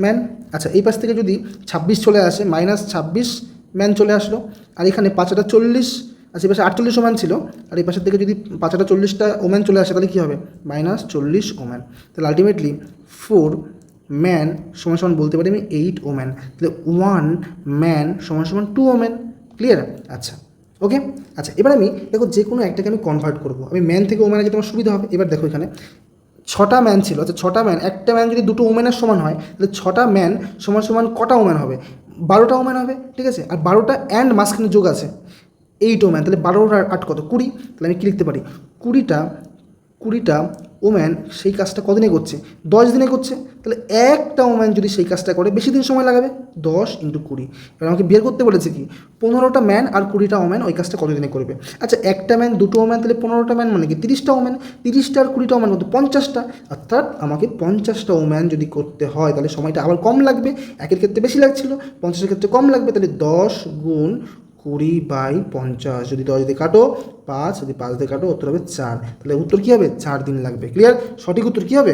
ম্যান। আচ্ছা এই পাশ থেকে যদি 26 চলে আসে, -26 ম্যান চলে আসলো, আর এখানে 5টা 40, আচ্ছা এই পাশে 48 ওম্যান ছিল, আর এই পাশের থেকে যদি 5টা 40টা ওম্যান চলে আসে তাহলে কী হবে, -40 ওম্যান। তাহলে আলটিমেটলি 4 ম্যান সমান বলতে পারি আমি 8 ওম্যান, তাহলে 1 ম্যান সমান 2 ওম্যান। ক্লিয়ার? আচ্ছা ওকে। আচ্ছা এবার আমি দেখো যে কোনো একটাকে আমি কনভার্ট করবো, আমি ম্যান থেকে ওম্যানে যেতে আমার সুবিধা হবে। এবার দেখো এখানে 6টা ম্যান ছিল, আচ্ছা 6টা ম্যান, একটা ম্যান যদি 2টো ওম্যানের সমান হয় তাহলে 6টা ম্যান সমান কটা ওম্যান হবে, 12টা ওম্যান হবে, ঠিক আছে। আর 12টা অ্যান্ড মাঝখানে যোগ আছে 8 ওম্যান, তাহলে 12 আর 8 কত, 20, তাহলে আমি কি লিখতে পারি, 20টা ওম্যান সেই কাজটা কদিনে করছে, 10 দিনে করছে। তাহলে একটা ওম্যান যদি সেই কাজটা করে বেশি দিন সময় লাগাবে, 10 × 20। এবার আমাকে বের করতে বলেছে কি 15টা ম্যান আর 20টা ওম্যান ওই কাজটা কতদিনে করবে। আচ্ছা একটা ম্যান 2টো ওম্যান, তাহলে 15টা ম্যান মানে কি 30টা ওম্যান, 30টা আর 20টা ওম্যান কত, 50টা। অর্থাৎ আমাকে 50টা ওম্যান যদি করতে হয় তাহলে সময়টা আবার কম লাগবে, একের ক্ষেত্রে বেশি লাগছিল, 50-এর ক্ষেত্রে কম লাগবে। তাহলে 10 × 20/50, যদি 10 দিয়ে কাটো 5, যদি 5 দিয়ে কাটো উত্তর হবে 4, তাহলে উত্তর কী হবে, 4 দিন লাগবে। ক্লিয়ার? সঠিক উত্তর কী হবে,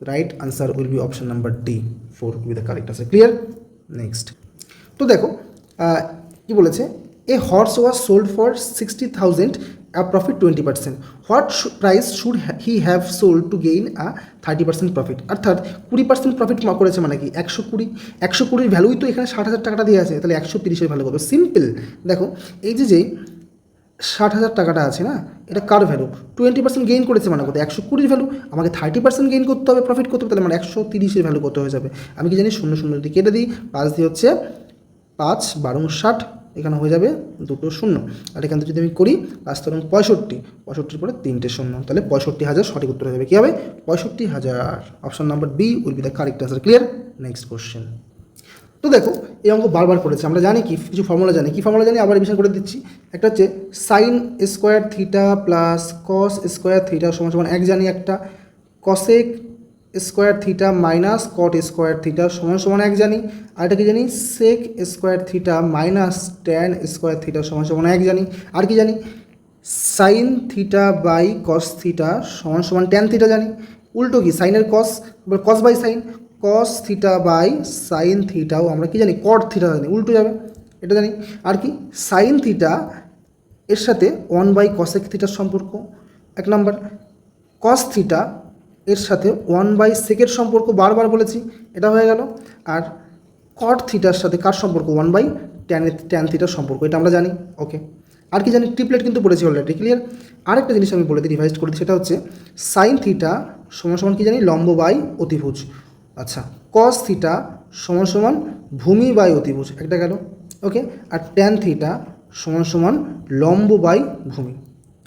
right answer will be option number D, 4 will be the correct answer. Clear? Next তো দেখো কি বলেছে, এ horse was sold for 60,000, profit 20%, what price should he have sold to gain 30% profit. অর্থাৎ 20% প্রফিট করেছে মানে কি 120 ভ্যালুই তো এখানে 60,000 টাকাটা দিয়ে আছে, তাহলে 130-এর ভ্যালু কত, সিম্পল। দেখো এই যে 60,000 টাকাটা আছে না, এটা কার ভ্যালু, 20% গেইন করেছে মানে কত, 120 ভ্যালু, আমাকে 30% গেইন করতে হবে, প্রফিট করতে হবে, তাহলে মানে 130-এর ভ্যালু কত হয়ে যাবে। আমি কি জানি 0 যদি কেটে দিই, 5 দিয়ে হচ্ছে 5 12 60, এখানে হয়ে যাবে 2টো 0, আর এখান থেকে যদি আমি করি 5 × 65 পরে 3টে 0, তাহলে 65,000 সঠিক উত্তর হয়ে যাবে। কী হবে, 65,000। Option number B will be the correct answer. Clear? Next question. তো দেখো এই অঙ্ক বারবার করেছে, আমরা জানি কি কিছু ফর্মুলা জানি, কি ফর্মুলা জানি আবার রিভিশন করে দিচ্ছি। একটা হচ্ছে sin square theta plus cos square theta সমান 1 জানি, একটা cosec square theta minus cot square theta সমান 1 জানি, আর এটা কি জানি sec square theta minus tan square theta সমান 1 জানি। আর কি জানি sin theta by cos theta সমান tan থিটা জানি। উল্টো কি সাইনের cos, cos by sine, cos theta by sine থিটাও আমরা কি জানি কট থিটা জানি, উল্টো যাবে, এটা জানি। আর কি সাইন থিটা এর সাথে 1/cosec থিটার সম্পর্ক 1 নাম্বার, cos থিটা এর সাথে 1/sec সম্পর্ক বারবার বলেছি, এটা হয়ে গেল। আর কট থিটার সাথে কার সম্পর্ক, 1/tan থিটার সম্পর্ক, এটা আমরা জানি। ওকে, আর কি জানি ট্রিপলেট কিন্তু পড়েছি অলরেডি। ক্লিয়ার? আরেকটা জিনিস আমি বলে দিই, রিভাইজ করে দিই, সেটা হচ্ছে সাইন থিটা সমান কি জানি লম্ব বাই অতিভুজ। আচ্ছা cos থিটা সমান ভূমি বাই অতিভুজ, একটা গেল। ওকে, আর tan থিটা সমান লম্ব বাই ভূমি।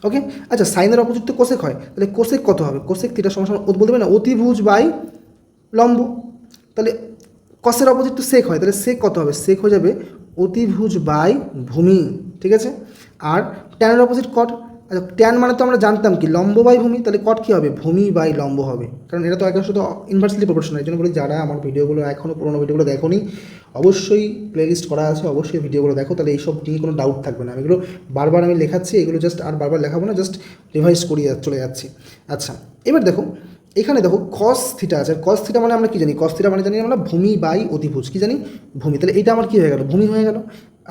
ওকে, আচ্ছা সাইনের অপোজিট তো কোসেক হয়, তাহলে কোসেক কত হবে, কোসেক থিটা সমান বলতে পারি না অতিভুজ বাই লম্ব, তাহলে কসের অপোজিট তো সেক হয়, তাহলে সেক কত হবে, সেক হয়ে যাবে অতিভুজ বাই ভূমি, ঠিক আছে। আর ট্যানের অপোজিট কট, আচ্ছা ট্যান মানে তো আমরা জানতাম কি লম্ব বাই ভূমি, তাহলে কট কী হবে, ভূমি বাই লম্ব হবে, কারণ এটা তো একদম শুধু ইনভার্সলি প্রপোর্শনাল। এই জন্য বলি যারা আমার ভিডিওগুলো এখনও পুরোনো ভিডিওগুলো দেখোনি অবশ্যই প্লেলিস্ট করা আছে, অবশ্যই ভিডিওগুলো দেখো, তাহলে এইসব নিয়ে কোনো ডাউট থাকবে না। এগুলো বারবার আমি লেখাচ্ছি, এগুলো জাস্ট আর বারবার লেখাবো না, জাস্ট রিভাইজ করিয়ে চলে যাচ্ছি। আচ্ছা এবার দেখো এখানে দেখো cos থিটা আছে, cos থিটা মানে আমরা কী জানি, cos থিটা মানে জানি আমরা ভূমি বাই অতিভুজ, কী জানি ভূমি, তাহলে এটা আমার কী হয়ে গেল, ভূমি হয়ে গেল।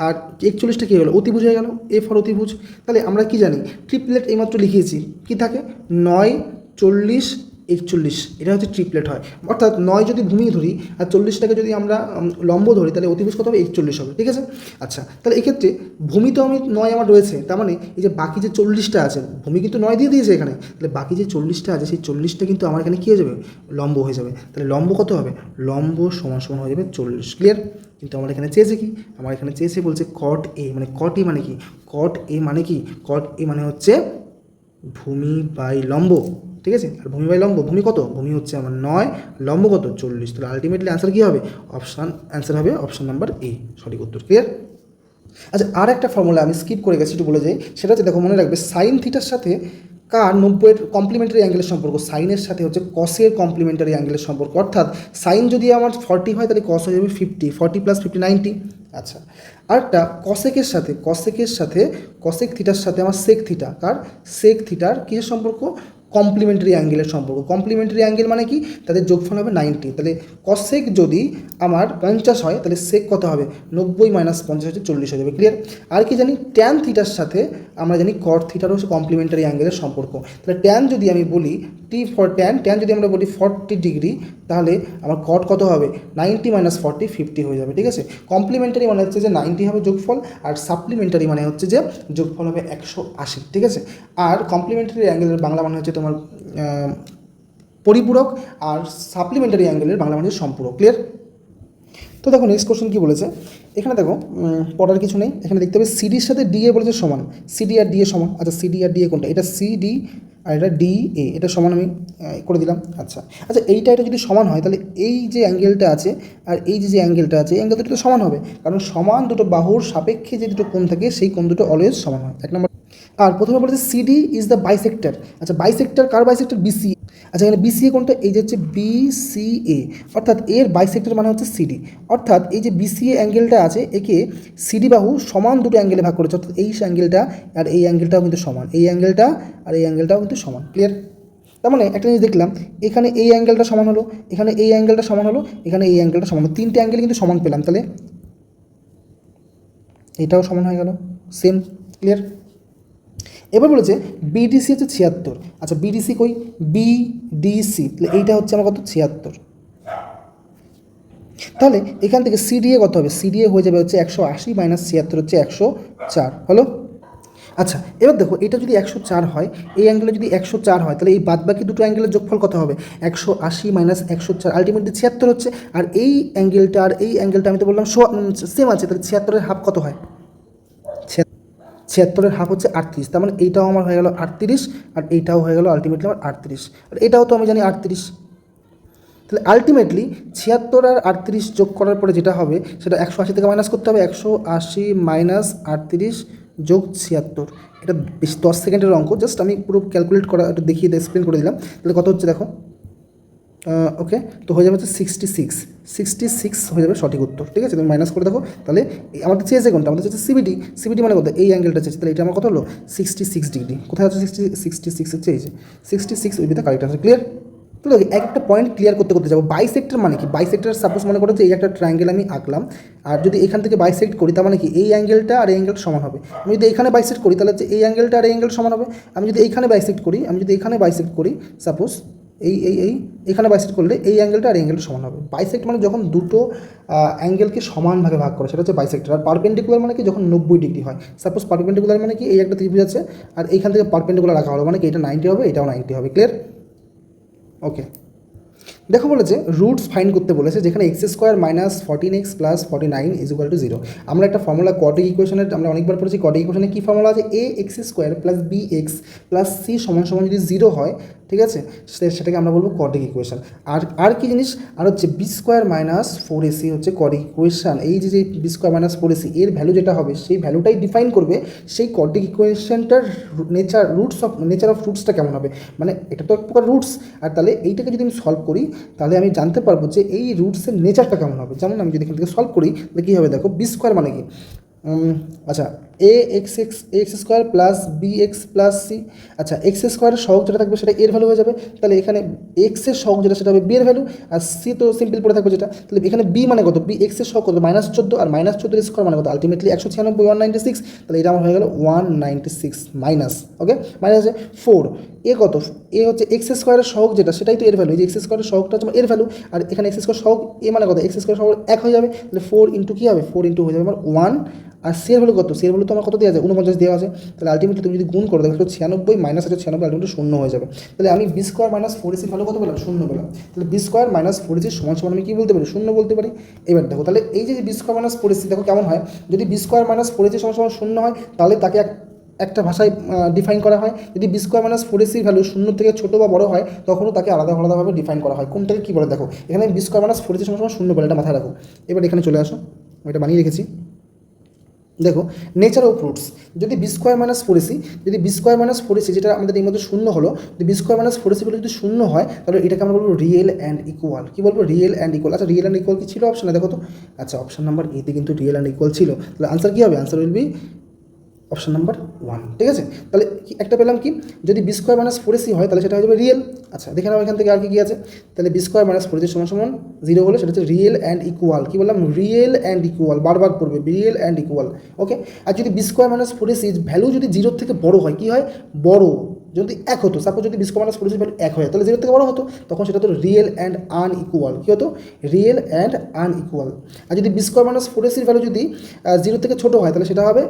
আর 41টা কী হয়ে গেল, অতিভুজ হয়ে গেল, এ ফর অতিভুজ। তাহলে আমরা কি জানি ট্রিপলেট এইমাত্র লিখিয়েছি, কি থাকে 9 40 41, এটা হচ্ছে ট্রিপলেট হয়। অর্থাৎ 9 যদি ভূমি ধরি আর 40টাকে যদি আমরা লম্ব ধরি তাহলে অতিভুজ কত হবে, 41 হবে, ঠিক আছে। আচ্ছা তাহলে এক্ষেত্রে ভূমি তো 9 আমার রয়েছে, তার মানে এই যে বাকি যে 40টা আছে, ভূমি কিন্তু 9 দিয়ে দিয়েছে এখানে, তাহলে বাকি যে 40টা আছে সেই 40টা কিন্তু আমার এখানে কী হয়ে যাবে, লম্ব হয়ে যাবে। তাহলে লম্ব কত হবে, লম্ব সমান হয়ে যাবে 40। ক্লিয়ার? কিন্তু আমার এখানে চেয়েছে কি, আমার এখানে চেয়েছে বলছে cot a, মানে cot a মানে কি, cot a মানে কি, cot a মানে হচ্ছে ভূমি বাই লম্ব, ঠিক আছে। আর ভূমি বাই লম্ব, ভূমি কত, ভূমি হচ্ছে আমার 9, লম্ব কত 40, তাহলে আলটিমেটলি অ্যান্সার কী হবে, অ্যান্সার হবে অপশান নাম্বার এ, সঠিক উত্তর। ক্লিয়ার? আচ্ছা আর একটা ফর্মুলা আমি স্কিপ করে গেছি, একটু বলে যাই, সেটা হচ্ছে দেখো মনে রাখবে সাইন থিটার সাথে কার 90-এর কমপ্লিমেন্টারি অ্যাঙ্গেলের সম্পর্ক, সাইনের সাথে হচ্ছে কসের কমপ্লিমেন্টারি অ্যাঙ্গেলের সম্পর্ক, অর্থাৎ সাইন যদি আমার 40 হয় তাহলে কস হয়ে যাবে 50, 40 + 50 90। আচ্ছা, আরেকটা কসেকের সাথে কসেক থিটার সাথে আমার সেক থিটা, কার সেক থিটার কিসের সম্পর্ক, কমপ্লিমেন্টারি অ্যাঙ্গেলের সম্পর্ক। কমপ্লিমেন্টারি অ্যাঙ্গেল মানে কি, তাদের যোগফল হবে 90। তাহলে কসেক যদি আমার 50 হয় তাহলে সেক কত হবে, 90 - 50 হচ্ছে 40 হয়ে যাবে। ক্লিয়ার? আর কি জানি, ট্যান থিটার সাথে আমরা জানি কট থিটারও হচ্ছে কমপ্লিমেন্টারি অ্যাঙ্গেলের সম্পর্ক। তাহলে ট্যান যদি আমি বলি ট্যান যদি আমরা বলি 40 ডিগ্রি, তাহলে আমার কট কত হবে, 90 - 40 50 হয়ে যাবে। ঠিক আছে? কমপ্লিমেন্টারি মানে হচ্ছে যে 90 হবে যোগফল, আর সাপ্লিমেন্টারি মানে হচ্ছে যে যোগফল হবে 180। ঠিক আছে? আর কমপ্লিমেন্টারি অ্যাঙ্গেলের বাংলা মানে হচ্ছে তোমার পরিপূরক, আর সাপ্লিমেন্টারি অ্যাঙ্গেলের বাংলা মানে সম্পূরক। ক্লিয়ার? তো দেখো নেক্সট কোশ্চেন কী বলেছে, এখানে দেখো পড়ার কিছু নেই, এখানে দেখতে হবে সিডির সাথে ডিএ বলেছে সমান, সিডি আর ডিএ সমান। আচ্ছা, সিডি আর ডিএ কোনটা, এটা সিডি আর এটা ডিএ, এটা সমান আমি করে দিলাম। আচ্ছা আচ্ছা, এটা যদি সমান হয় তাহলে এই যে অ্যাঙ্গেলটা আছে আর এই যে অ্যাঙ্গেলটা আছে, এই অ্যাঙ্গেল দুটো সমান হবে, কারণ সমান দুটো বাহুর সাপেক্ষে যে দুটো কোণ থাকে সেই কোণ দুটো অলওয়েজ সমান হয়। এক নম্বর। আর প্রথমে বলেছে সিডি ইজ দ্য বাইসেক্টর। আচ্ছা, বাইসেক্টর কার বাইসেক্টর, বিসি। আচ্ছা, এখানে বিসিএ কোনটা, এই যে হচ্ছে বিসিএ, অর্থাৎ এর বাইসেক্টর মানে হচ্ছে সিডি, অর্থাৎ এই যে বিসিএ অ্যাঙ্গেলটা আছে একে সিডি বাহু সমান দুটো অ্যাঙ্গেলে ভাগ করেছে, অর্থাৎ এই অ্যাঙ্গেলটা আর এই অ্যাঙ্গেলটাও কিন্তু সমান, এই অ্যাঙ্গেলটা আর এই অ্যাঙ্গেলটাও কিন্তু সমান। ক্লিয়ার? তার মানে একটা জিনিস দেখলাম, এখানে এই অ্যাঙ্গেলটা সমান হলো, এখানে এই অ্যাঙ্গেলটা সমান হলো, এখানে এই অ্যাঙ্গেলটা সমান হলো, তিনটে অ্যাঙ্গেল কিন্তু সমান পেলাম, তাহলে এটাও সমান হয়ে গেল, সেম। ক্লিয়ার? এবার বলেছে বিডিসি হচ্ছে 76। আচ্ছা, বিডিসি কই, বিডিসি, তাহলে এইটা হচ্ছে আমার কত, 76। তাহলে এখান থেকে সিডিএ কত হবে, সিডিএ হয়ে যাবে হচ্ছে 180 - 76 হচ্ছে 104 হলো। আচ্ছা, এবার দেখো এটা যদি 104 হয়, এই অ্যাঙ্গেলে যদি 104 হয়, তাহলে এই বাদবাকি দুটো অ্যাঙ্গেলের যোগফল কত হবে, 180 - 104 আলটিমেটলি 76 হচ্ছে। আর এই অ্যাঙ্গেলটা আর এই অ্যাঙ্গেলটা আমি তো বললাম সেম আছে, তাহলে 76-এর হাফ কত হয়, 76-এর হাফ হচ্ছে 38। তার মানে এইটাও আমার হয়ে গেল 38, আর এইটাও হয়ে গেল আলটিমেটলি আমার 38, আর এটাও তো আমি জানি 38। তাহলে আলটিমেটলি 76 আর 38 যোগ করার পরে যেটা হবে সেটা 180 থেকে মাইনাস করতে হবে, 180 - 38 যোগ 76। এটা বেশ 10 সেকেন্ডের অঙ্ক, জাস্ট আমি পুরো ক্যালকুলেট করা একটু দেখিয়ে এক্সপ্লেন করে দিলাম। তাহলে কত হচ্ছে দেখো, ওকে, তো হয়ে যাবে হচ্ছে 66 হয়ে যাবে সঠিক উত্তর। ঠিক আছে? তুমি মাইনাস করে দেখো, তাহলে আমাদের চেয়েছে কোনটা, আমাদের চেয়েছে সিবিডি মানে কত, এই অ্যাঙ্গেলটা চেয়েছে, তাহলে এটা আমার কত হলো 66 ডিগ্রি। কোথায় আছে 66 হচ্ছে এই যে 66 will be the correct answer. Clear? তো দেখো এক একটা পয়েন্ট ক্লিয়ার করতে যাবো। বাইসেক্টর মানে কি, বাইসেক্টর সাপোজ মনে করো যে এই একটা ট্রায়াঙ্গেল আমি আঁকলাম, আর যদি এখান থেকে বাইসেক্ট করি তার মানে কি এই অ্যাঙ্গেলটা আর এই অ্যাঙ্গেলটা সমান হবে। আমি যদি এখানে বাইসেক্ট করি তাহলে হচ্ছে এই অ্যাঙ্গেলটা আর এই অ্যাঙ্গেল সমান হবে। আমি যদি এখানে বাইসেক্ট করি সাপোজ এইখানে বাইসেক্ট করলে এই অ্যাঙ্গেলটা আর অ্যাঙ্গেলটা সমান হবে। বাইসেক্ট মানে যখন দুটো অ্যাঙ্গেলকে সমানভাবে ভাগ করে, সেটা হচ্ছে বাইসেক্টর। আর পারপেন্ডিকুলার মানে কি, যখন 90 ডিগ্রি হয়। সাপোজ পারপেন্ডিকুলার মানে কি, এই একটা ত্রিভুজ আছে আর এইখান থেকে পারপেন্ডিকুলার রাখা হলো, মানে কি এটা 90 হবে, এটাও 90 হবে। ক্লিয়ার? ওকে, দেখো বলেছে রুটস ফাইন্ড করতে বলেছে, যেখানে x² - 14x + 49 = 0। আমরা একটা ফর্মুলা কোয়াড্রিক ইকুয়েশনের আমরা অনেকবার পড়েছি। কোয়াড্রিক ইকুয়েশনে কী ফর্মুলা আছে, ax² + bx + c = যদি 0 হয়, ঠিক আছে, সেটাকে আমরা বলবো কোয়াড্রিক ইকুয়েশন। আর কি জিনিস, আর হচ্ছে b² - 4ac হচ্ছে কোয়াড্রিক ইকুয়েশন। এই যে b² - 4ac এর ভ্যালু যেটা হবে সেই ভ্যালুটাই ডিফাইন করবে সেই কোয়াড্রিক ইকুয়েশনটার নেচার অফ রুটসটা কেমন হবে, মানে এটা তো এক প্রকার রুটস। আর তাহলে এইটাকে যদি আমি সলভ করি তাহলে আমি জানতে পারবো যে এই রুটসের নেচারটা কেমন হবে। যেমন আমি যদি এখান থেকে সলভ করি তাহলে কী হবে, দেখো b² মানে কি, আচ্ছা ax² + bx + c। আচ্ছা, x² এর সহগ যেটা থাকবে সেটা এর ভ্যালু হয়ে যাবে, তাহলে এখানে x এর সহগ যেটা সেটা হবে b এর ভ্যালু, আর c তো সিম্পল পড়ে থাকবে যেটা। তাহলে এখানে b মানে কত, b x এর সহগ কত, -14, আর -14 মানে কত, আলটিমেটলি 196, 196। তাহলে এটা আমার হয়ে গেল 196 মাইনাস, ওকে, মাইনাস আছে 4। এ কত, এ হচ্ছে x² এর সহগ যেটা সেটাই তো এর ভ্যালু, এই যে x² এর সহগটা হচ্ছে এর ভ্যালু, আর এখানে x² সহগ এ মানে কত, x² সহগ 1 হয়ে যাবে। তাহলে 4 ইন্টু কী হবে, 4 ইন্টু হয়ে যাবে আমার 1। আর সি এর ভ্যালু কত, সি এর ভ্যালু তো আমার কত দেওয়া আছে, 49 দেওয়া আছে। তাহলে আলটিমেটলি তুমি যদি গুণ করো দেখো 96 - 96 আলটিমেটলি 0 হয়ে যাবে। তাহলে আমি b² - 4ac ভ্যালু কত পেলাম, 0 পেলাম। তাহলে b² - 4ac সমান আমি কী বলতে পারি, 0 বলতে পারি। এবার দেখো তাহলে এই যে b² - 4ac দেখো কেমন হয়, যদি b² - 4ac সমান 0 হয় তাহলে তাকে একটা ভাষায় ডিফাইন করা হয়। যদি b² - 4ac ভ্যালু 0 থেকে ছোটো বা বড় হয় তখনও তাকে আলাদাভাবে ডিফাইন করা হয়। কোনটাকে কী বলে দেখো, এখানে b² - 4ac সমান 0 বলে, এটা মাথায় রাখো। এবার এখানে চলে আসো, আমি এটা বানিয়ে রেখেছি। দেখো নেচার অফ রুটস, যদি B square minus four AC, যদি B square minus four AC যেটা আমাদের এই মধ্যে শূন্য হলো, যদি B square minus four AC বলে যদি শূন্য হয়, তাহলে এটাকে আমরা বলবো রিয়েল অ্যান্ড ইকুয়াল। কী বলবো? Real and equal. আচ্ছা রিয়েল অ্যান্ড ইকুয়াল কি ছিল অপশানে? দেখো তো। আচ্ছা অপশান নাম্বার এতে কিন্তু রিয়েল অ্যান্ড ইকুয়াল ছিল, তাহলে আনসার কী হবে? Answer will be option number 1। ঠিক আছে, তাহলে একটা পেলাম কি, যদি B square minus four AC হয় তাহলে সেটা হয়ে যাবে রিয়েল। আচ্ছা দেখে নাও এখান থেকে আর কি আছে, তাহলে B square minus four AC সমান সমান 0 হলে সেটা হচ্ছে রিয়েল অ্যান্ড ইকুয়াল। কী বললাম? রিয়েল অ্যান্ড ইকুয়াল, বারবার পড়বে রিয়েল অ্যান্ড ইকুয়াল। ওকে, আর যদি B square minus four AC value যদি 0 থেকে বড় হয়, কী হয়? বড়, যদি 1 হতো, সাপোজ যদি B square minus four AC value 1 হয়, তাহলে 0 থেকে বড় হতো, তখন সেটা হতো রিয়েল অ্যান্ড আনইকুয়াল। কী হতো? Real and unequal. আর যদি বি স্কোয়ার মাইনাস ফোর এসির ভ্যালু যদি 0 থেকে ছোটো হয়, তাহলে সেটা হবে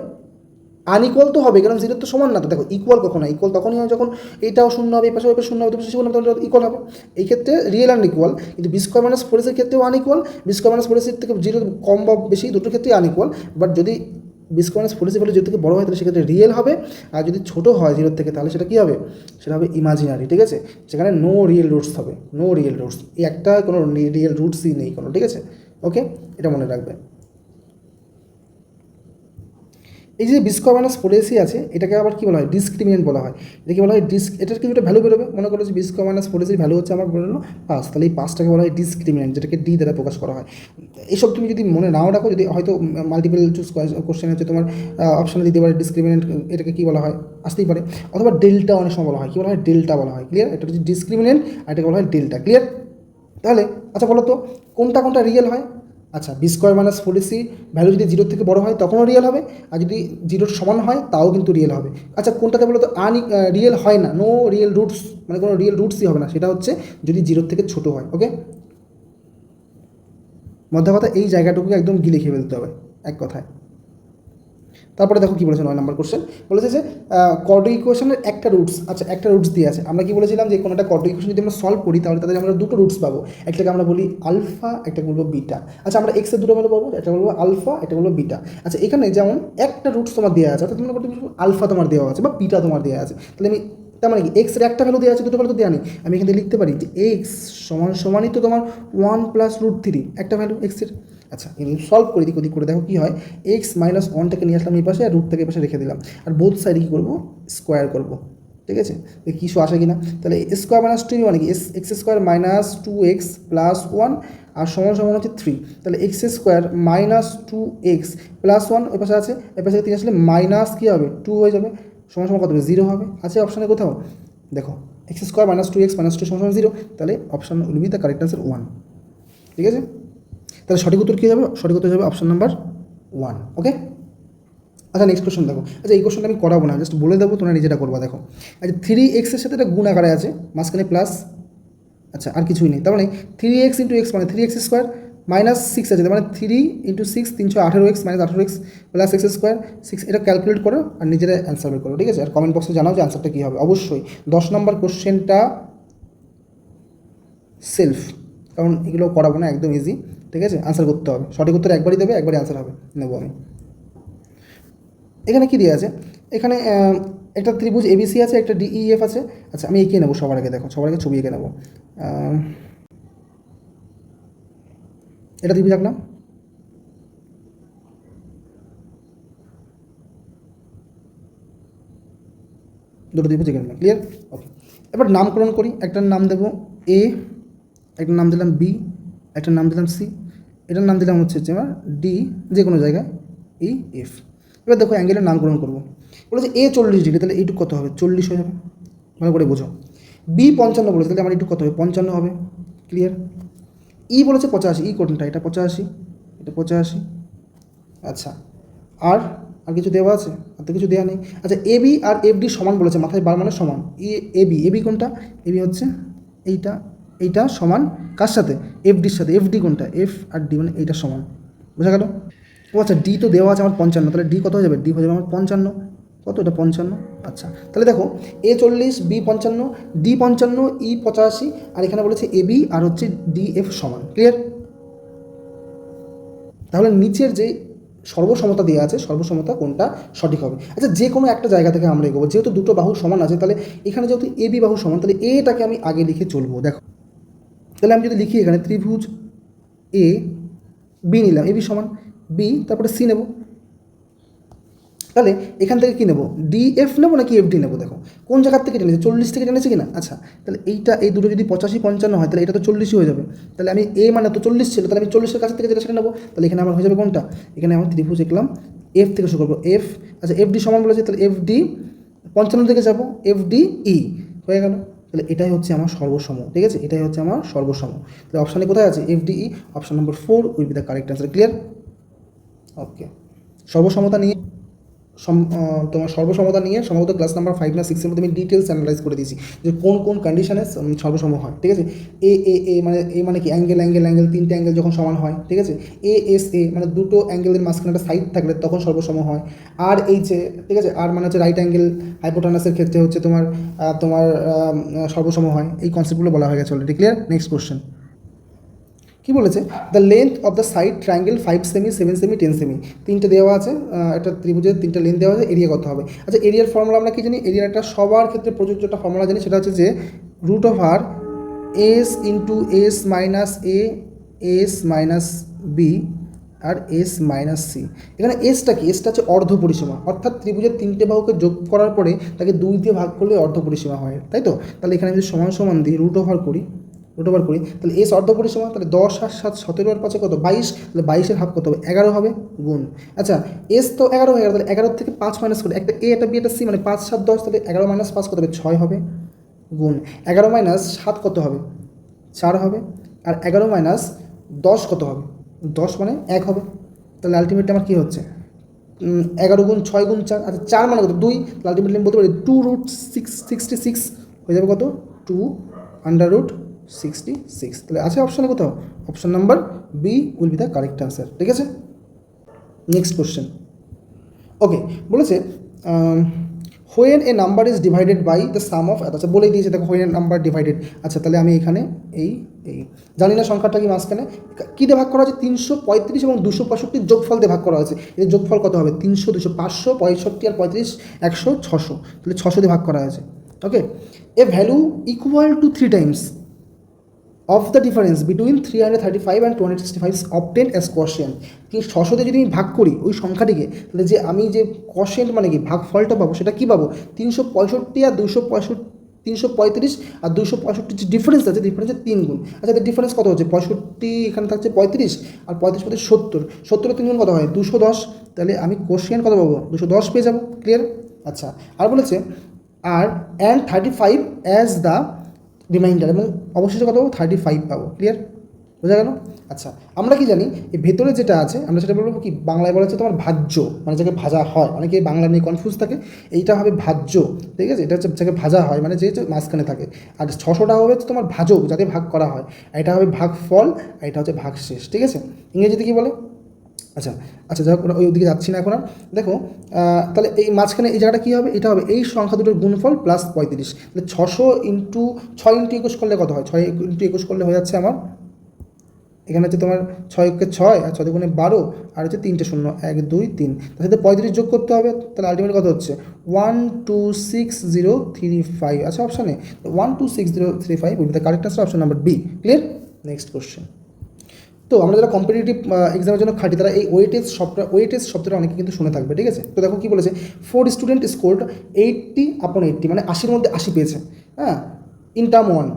আনইকুয়াল। তো হবে, কারণ 0 তো সমান না। তো দেখো ইকুয়াল কখন হয়? ইকুয়াল তখনই হয় যখন এটাও শূন্য হবে, এই পাশে ওই পাশে শূন্য হবে, তো শূন্য হবে, তখন ইকুয়াল হবে। এই ক্ষেত্রে রিয়েল অ্যান্ড ইকুয়াল। কিন্তু বি স্কোয়ার মাইনাস ফোর এসির ক্ষেত্রেও unequal, B square minus four এসির থেকে 0 কম বা বেশি দুটোর ক্ষেত্রেই আনইকুয়াল। বাট যদি B square minus four AC value 0 থেকে বড় হয়, তাহলে সেক্ষেত্রে রিয়েল হবে। আর যদি ছোটো হয় 0 থেকে, তাহলে সেটা কী হবে? সেটা হবে ইমাজিনারি। ঠিক আছে, সেখানে নো রিয়েল রুটস হবে, নো রিয়েল রুটস। এই একটা কোনো রিয়েল রুটসই নেই কোনো। ঠিক আছে, ওকে, এটা মনে রাখবে। এই যে B square minus four AC আছে, এটাকে আবার কী বলা হয়? ডিসক্রিমিনেন্ট বলা হয়। এটাকে বলা হয় এটার কিছু একটা ভ্যালু বেরোবে। মনে করো যে বি স্কোয়ার মাইনাস ফোর এসির ভ্যালু হচ্ছে আমার বেরোলো 5, তাহলে এই 5টাকে বলা হয় ডিসক্রিমিনেন্ট, যেটাকে ডি দ্বারা প্রকাশ করা হয়। এইসব তুমি যদি মনে নাও রাখো, যদি হয়তো মাল্টিপল চুজ কোশ্চেন হচ্ছে তোমার অপশানে দিতে পারে ডিসক্রিমিনেন্ট, এটাকে কী বলা হয় আসতেই পারে। অথবা ডেল্টা অনেক সময় বলা হয়। কী বলা হয়? ডেল্টা বলা হয়। ক্লিয়ার? এটা হচ্ছে ডিসক্রিমিনেন্ট, আর এটাকে বলা হয় ডেল্টা। ক্লিয়ার? তাহলে আচ্ছা বলো তো কোনটা কোনটা রিয়েল হয়? আচ্ছা B square minus four AC value যদি 0 থেকে বড় হয় তখনও রিয়েল হবে, আর যদি 0 সমান হয় তাও কিন্তু রিয়েল হবে। আচ্ছা কোনটাতে বলো তো রিয়েল হয় না? নো রিয়েল রুটস, মানে কোনো রিয়েল রুটসই হবে না, সেটা হচ্ছে যদি 0 থেকে ছোটো হয়। ওকে, মধ্যে কথা এই জায়গাটুকু একদম গিলে খেয়ে ফেলতে হবে এক কথায়। তারপরে দেখো কী বলেছে 9 নম্বর কোশ্চেন, বলেছে যে কোয়াড্রিক ইকুয়েশনের একটা রুটস। আচ্ছা একটা রুটস দিয়ে আছে, আমরা কি বলেছিলাম যে কোনো একটা কোয়াড্রিক ইকুয়েশন যদি আমরা সলভ করি, তাহলে তাদের আমরা দুটো রুটস পাবো। একটাকে আমরা বলি আলফা, একটাকে বলবো বিটা। আচ্ছা আমরা এক্সের দুটো ভ্যালু পাবো, একটা বলবো আলফা, একটা বলবো বিটা। আচ্ছা এখানে যেমন একটা রুটস তোমার দেওয়া আছে, অর্থাৎ তোমরা করতে আলফা তোমার দেওয়া আছে বা বিটা তোমার দেওয়া আছে, তাহলে আমি তার মানে কি এক্সের একটা ভ্যালু দেওয়া আছে, দুটো ভ্যালু তো দেওয়া নেই। আমি এখানে লিখতে পারি যে এক্স সমান সমানই তো তোমার 1 প্লাস রুট 3, একটা ভ্যালু এক্সের। আচ্ছা আমি সলভ করে দিক ওদিক করে দেখো কী হয়। এক্স মাইনাস 1টাকে নিয়ে আসলাম এই পাশে, আর রুটটাকে এই পাশে রেখে দিলাম, আর বোথ সাইডে কী করবো? স্কোয়ার করবো। ঠিক আছে, কিছু আসে কি না? তাহলে স্কোয়ার মাইনাস 2 মানে কি x square minus 2x plus 1, আর সমান সমান হচ্ছে 3। তাহলে x square minus 2x plus 1 ওই পাশে আছে, এই পাশে 3 আসলে মাইনাস কী হবে? 2 হয়ে যাবে, সমান সমান কত হবে? 0 হবে। আছে অপশানে কোথাও? দেখো x square minus 2x minus 2 সমান সমান 0, তাহলে option will be the correct answer 1। ঠিক আছে, তাহলে সঠিক উত্তর কী হবে? সঠিক উত্তর হবে অপশান নাম্বার 1। ওকে, আচ্ছা নেক্সট কোশ্চেন দেখো। আচ্ছা এই কোশ্চেনটা আমি করাবো না, জাস্ট বলে দেবো, তোমরা নিজেটা করবা। দেখো আচ্ছা 3xের সাথে একটা গুণ আকারে আছে, মাঝখানে প্লাস, আচ্ছা আর কিছুই নেই। তার মানে 3x ইন্টু এক্স মানে 3x স্কোয়ার মাইনাস 6 আছে, তার মানে 3 into 6 318x minus 18x plus x square 6। এটা ক্যালকুলেট করো আর নিজেরা অ্যান্সার বের করো। ঠিক আছে, আর কমেন্ট বক্সে জানাও যে অ্যান্সারটা কী হবে। অবশ্যই 10 নম্বর কোশ্চেনটা সেলফ, কারণ এগুলো করাবো না, একদম ইজি। ঠিক আছে, আনসার করতে হবে, সঠিক উত্তর একবারই দেবে, একবারই আনসার হবে, নেবো আমি। এখানে কী দিয়ে আছে? এখানে একটা ত্রিভুজ এবিসি আছে, একটা ডিইএফ আছে। আচ্ছা আমি এঁকে নেবো সবার আগে, দেখো সবার আগে ছবি এঁকে নেবো। এটা ত্রিভুজ আঁকলাম, দুটো ত্রিভুজ এঁকে নিলাম। ক্লিয়ার? ওকে, এবার নামকরণ করি। একটার নাম দেবো এ, একটার নাম দিলাম বি, একটার নাম দিলাম সি, এটার নাম দিলাম হচ্ছে আমার ডি, যে কোনো জায়গায় ই এফ। এবার দেখো অ্যাঙ্গেলের নামকরণ করবো। বলেছে এ 40 ডিগ্রি, তাহলে এইটুকু কত হবে? 40 হয়ে যাবে, ভালো করে বোঝো। বি 55 বলেছে, তাহলে আমার এইটুকু কত হবে? 55 হবে। ক্লিয়ার? ই বলেছে 85, ই কোনটা? এটা 85, এটা 85। আচ্ছা আর আর কিছু দেওয়া আছে? আর তো কিছু দেওয়া নেই। আচ্ছা এবি আর এফডি সমান বলেছে, মাথায় বার মানে সমান। এবি, এবি কোনটা? এবি হচ্ছে এইটা, এইটা সমান কার সাথে? এফডির সাথে। এফডি কোনটা? এফ আর ডি মানে এইটা সমান, বোঝা গেল? ও আচ্ছা ডি তো দেওয়া আছে আমার 55, তাহলে ডি কত হয়ে যাবে? ডি হয়ে যাবে আমার 55। কত এটা? 55। আচ্ছা তাহলে দেখো এ 40, বি 55, ডি 55, ই 85, আর এখানে বলেছে এবি আর হচ্ছে ডি এফ সমান। ক্লিয়ার? তাহলে নিচের যে সর্বসমতা দেওয়া আছে, সর্বসমতা কোনটা সঠিক হবে? আচ্ছা যে কোনো একটা জায়গা থেকে আমরা এগোবো, যেহেতু দুটো বাহু সমান আছে, তাহলে এখানে যেহেতু এ বি বাহু সমান, তাহলে এটাকে আমি আগে লিখে চলবো। দেখো তাহলে আমি যদি লিখি এখানে ত্রিভুজ এ বি নিলাম, এ বি সমান বি, তারপরে সি নেব, তাহলে এখান থেকে কী নেবো, ডিএফ নেবো নাকি এফডি নেবো? দেখো কোন জায়গার থেকে টেনেছে, 40 থেকে টেনেছে কিনা। আচ্ছা তাহলে এই দুটো যদি 85 55 হয় তাহলে এটা তো 40ই হয়ে যাবে। তাহলে আমি এ মানে তো 40 ছিল, তাহলে আমি 40-এর কাছ থেকে যেটা সেটা নেবো। তাহলে এখানে আমার হয়ে যাবে কোনটা, এখানে আমার ত্রিভুজ এঁকলাম, এফ থেকে শুরু করবো, এফ। আচ্ছা এফডি সমান বলেছে, তাহলে এফডি 55 থেকে যাবো, এফডি ই হয়ে গেল। তাহলে এটাই হচ্ছে আমার সর্বসম, ঠিক আছে, এটাই হচ্ছে আমার সর্বসম। তাহলে অপশানে কোথায় আছে, এফডিই, option number 4 will be the correct answer. Clear? Okay, সর্বসমতা নিয়ে তোমার সর্বসমতা নিয়ে সম্ভবত ক্লাস নাম্বার 5 না 6-এর মধ্যে আমি ডিটেলস অ্যানালাইজ করে দিয়েছি যে কোন কোন কন্ডিশনে সর্বসম হয়, ঠিক আছে। এ মানে কি, অ্যাঙ্গেল তিনটে অ্যাঙ্গেল যখন সমান হয়, ঠিক আছে। এ মানে দুটো অ্যাঙ্গেলের মাঝখানে একটা সাইড থাকলে তখন সর্বসম হয়। আর এইচে, ঠিক আছে, আর মানে হচ্ছে রাইট অ্যাঙ্গেল হাইপোটেনাসের ক্ষেত্রে হচ্ছে তোমার সর্বসম হয়। এই কনসেপ্টগুলো বলা হয়ে গেছে অলরেডি। ক্লিয়ার? নেক্সট কোশ্চেন কি বলেছে, the length of the side triangle 5 semi, 7 semi, 10 semi, তিনটে দেওয়া আছে, একটা ত্রিভুজের তিনটা লেন্থ দেওয়া আছে, এরিয়া কত হবে। আচ্ছা এরিয়ার ফর্মুলা আমরা কি জানি, এরিয়াটা সবার ক্ষেত্রে প্রযোজ্য একটা ফর্মুলা জানি, সেটা হচ্ছে যে রুট অফ আর S into S minus A, S minus B, আর এস মাইনাস সি। এখানে এসটা কি, এসটা হচ্ছে অর্ধ পরিসীমা, অর্থাৎ ত্রিভুজের তিনটে বাহুকে যোগ করার পরে তাকে 2 দিয়ে ভাগ করলে অর্ধ পরিসীমা হয়, তাই তো। তাহলে এখানে যদি সমান সমান দিই, রুট ওভার করি, তাহলে এস অর্ধ পরিসীমা, তাহলে 10 আর 7 17 আর 5 কত, 22, তাহলে 22-এর হাফ কত হবে, 11 হবে, গুণ। আচ্ছা এস তো 11 হয়ে গেল, তাহলে 11 থেকে 5 মাইনাস করে, একটা এ একটা বি একটা সি, মানে 5 7 10, তাহলে 11 মাইনাস 5 কত হবে, 6 হবে, গুণ 11 মাইনাস 7 কত হবে, 4 হবে, আর 11 মাইনাস 10 কত হবে, 10 মানে 1 হবে। তাহলে আলটিমেটলি আমার কী হচ্ছে, 11 গুণ 6 গুণ 4, আচ্ছা 4 মানে কত, 2, তাহলে আলটিমেটলি আমি বলতে পারি 2√66 হয়ে যাবে কত, 2√66। তাহলে আছে অপশানে কোথাও, option number B will be the correct answer, ঠিক আছে। নেক্সট কোশ্চেন, ওকে, বলেছে when a number is divided by the sum of, আচ্ছা বলেই দিয়েছে দেখো হোয়েন নাম্বার ডিভাইডেড। আচ্ছা তাহলে আমি এখানে এই জানি না সংখ্যাটা কি, মাঝখানে কী দিয়ে ভাগ করা হয়েছে, 335 এবং 265 যোগফল দিয়ে ভাগ করা হয়েছে। এর যোগফল কত হবে, 300 200 500, 65 আর 35 100 600, তাহলে 600 দিয়ে ভাগ করা হয়েছে। Okay, A value equal to 3 times of the difference between 335 and 265 obtained as quotient. 600 দিয়ে যদি আমি ভাগ করি ওই সংখ্যাটিকে, তাহলে যে আমি যে কোশিয়েন্ট মানে কি ভাগ ফলটা পাবো, সেটা কী পাবো, 365 আর 265, 335 আর 265 যে ডিফারেন্স আছে, ডিফারেন্সের 3 গুণ। আচ্ছা ডিফারেন্স কত হচ্ছে, 65 এখানে থাকছে 35, আর 35 70, 70-এর 3 গুণ কত হয়, 210, তাহলে আমি কোশিয়েন্ট কত পাবো, 210 পেয়ে যাবো। ক্লিয়ার? আচ্ছা আর বলেছে আর অ্যান্ড 35 অ্যাজ দ্য রিমাইন্ডার, এবং অবশেষে কত পাবো, 35 পাবো। ক্লিয়ার? বোঝা গেল? আচ্ছা আমরা কি জানি, এই ভেতরে যেটা আছে আমরা সেটা বলবো কি, বাংলায় বলা হচ্ছে তোমার ভাজ্য, মানে যাকে ভাজা হয়, অনেকে বাংলা নিয়ে কনফিউজ থাকে, এইটা হবে ভাজ্য, ঠিক আছে, এটা হচ্ছে যাকে ভাজা হয়, মানে যে মাঝখানে থাকে। আর 600টা হবে তোমার ভাজক, যাকে ভাগ করা হয়, এটা হবে ভাগ ফল, আর এটা হচ্ছে ভাগ শেষ, ঠিক আছে। ইংরেজিতে কী বলে, আচ্ছা আচ্ছা যাই হোক ওই দিকে যাচ্ছি না এখন আর। দেখো তাহলে এই মাঝখানে এই জায়গাটা কী হবে, এটা হবে এই সংখ্যা দুটোর গুণফল প্লাস 35, তাহলে 600 ইন্টু 6 ইন্টু 21 করলে কত হয়, 6 ইন্টু 21 করলে হয়ে যাচ্ছে আমার, এখানে হচ্ছে তোমার 6 6 আর 6 গুণে 12, আর হচ্ছে 3টে 0, 1 2 3, তার সাথে 35 যোগ করতে হবে, তাহলে আলটিমেট কত হচ্ছে 126,035 আছে অপশানে, 126,035 will be the correct answer, option number B. Clear? Next question, তো আমরা যারা কম্পিটিটিভ এক্সামের জন্য খাটি তারা এই ওয়েটেজ শব্দটা অনেকে কিন্তু শুনে থাকবে, ঠিক আছে। তো দেখো কী বলেছে, 4 স্টুডেন্ট স্কোর্ড 80/80, মানে 80-র মধ্যে 80 পেয়েছে, হ্যাঁ, ইন টার্ম 1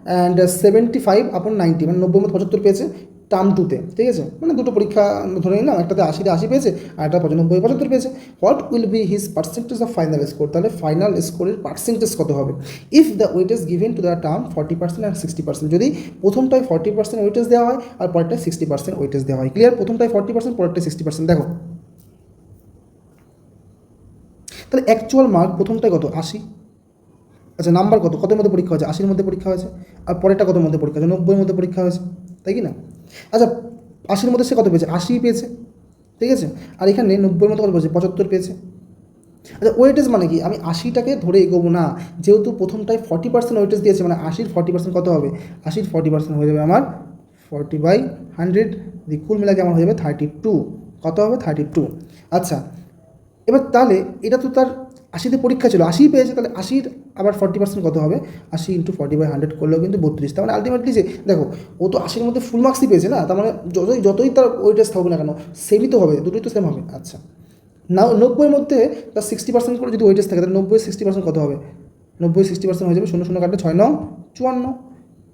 অ্যান্ড 75/90, মানে 90-র মধ্যে 75 পেয়েছে টার্ম 2-তে, ঠিক আছে, মানে দুটো পরীক্ষা ধরে নিলাম, একটাতে 80-তে 80 পেয়েছে আর একটা 95-75 পেয়েছে। What will B his percentage of final score, তাহলে ফাইনাল স্কোরের পার্সেন্টেজ কত হবে if the weightage given to the term 40% and 60%, যদি প্রথমটায় 40% ওয়েটেজ দেওয়া হয় আর পরেরটায় 60% ওয়েটেজ দেওয়া হয়। ক্লিয়ার? প্রথমটায় 40%, পরেরটায় 60%। দেখো তাহলে অ্যাকচুয়াল মার্ক প্রথমটায় কত, 80, আচ্ছা নাম্বার কত, কতর মধ্যে পরীক্ষা হয়েছে, 80-র মধ্যে পরীক্ষা হয়েছে, আর পরেরটা কতর মধ্যে পরীক্ষা হয়েছে, 90-এর মধ্যে পরীক্ষা হয়েছে, তাই কি না। আচ্ছা 80-র মধ্যে সে কত পেয়েছে, 80 পেয়েছে, ঠিক আছে, আর এখানে 90-এর মধ্যে কত পেয়েছে, 75 পেয়েছে। আচ্ছা ওয়েটেজ মানে কি, আমি 80টাকে ধরে এগোবো না, যেহেতু প্রথমটায় 40% ওয়েটেজ দিয়েছে, মানে 80-র 40% কত হবে, 80-র 40% হয়ে যাবে আমার 40/100, কুল মিলাকে আমার হয়ে যাবে 32, কত হবে 32। আচ্ছা এবার তাহলে এটা তো তার 80তে পরীক্ষা ছিল, 80 পেয়েছে, তাহলে 80-র আবার 40% কত হবে, 80 × 40/100 করলেও কিন্তু 32। তার মানে আলটিমেটলি যে দেখো ও তো 80-র মধ্যে ফুল মার্কসই পেয়েছে না, তার মানে যতই তার ওয়েটেজ থাকুক না কেন সেমই তো হবে, দুটোই তো সেম হবে। আচ্ছা, না 90-এর মধ্যে তার 60% করে যদি ওয়েটেজ থাকে তাহলে 90-60% কত হবে, 90-60% হয়ে যাবে, 0 কাটলে 6 × 9 = 54।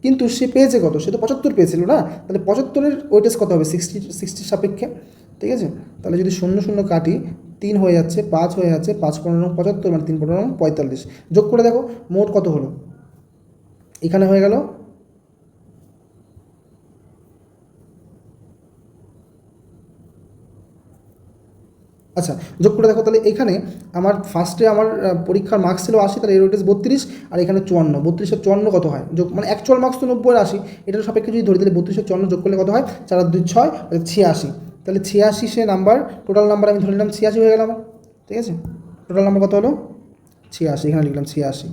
কিন্তু সে পেয়েছে কত, সে তো 75 পেয়েছিল না, তাহলে 75-এর ওয়েটেজ কত হবে, 60-60 সাপেক্ষে, ঠিক আছে। তাহলে যদি 0 কাটি, 3 হয়ে যাচ্ছে, 5 হয়ে যাচ্ছে, 5 × 15 = 75, মানে 3 × 15 = 45। যোগ করে দেখো মোট কত হলো, এখানে হয়ে গেল আচ্ছা, যোগ করে দেখো তাহলে এখানে আমার ফার্স্টে আমার পরীক্ষার মার্কস ছিল 80, তাহলে এর ওয়েটেজ 32, আর এখানে 54, 32 আর 54 কত হয়, যোগ মানে অ্যাকচুয়াল মার্কস তো 90 আর 80, এটার সাপেক্ষে যদি ধরি তাহলে 32 আর 54 যোগ করলে কত হয়, 4 আর 2 6, 86। তাহলে 86 সে নাম্বার, টোটাল নাম্বার আমি ধরে নিলাম 86 হয়ে গেল আমার, ঠিক আছে। টোটাল নাম্বার কত হলো 86, এখানে লিখলাম 86।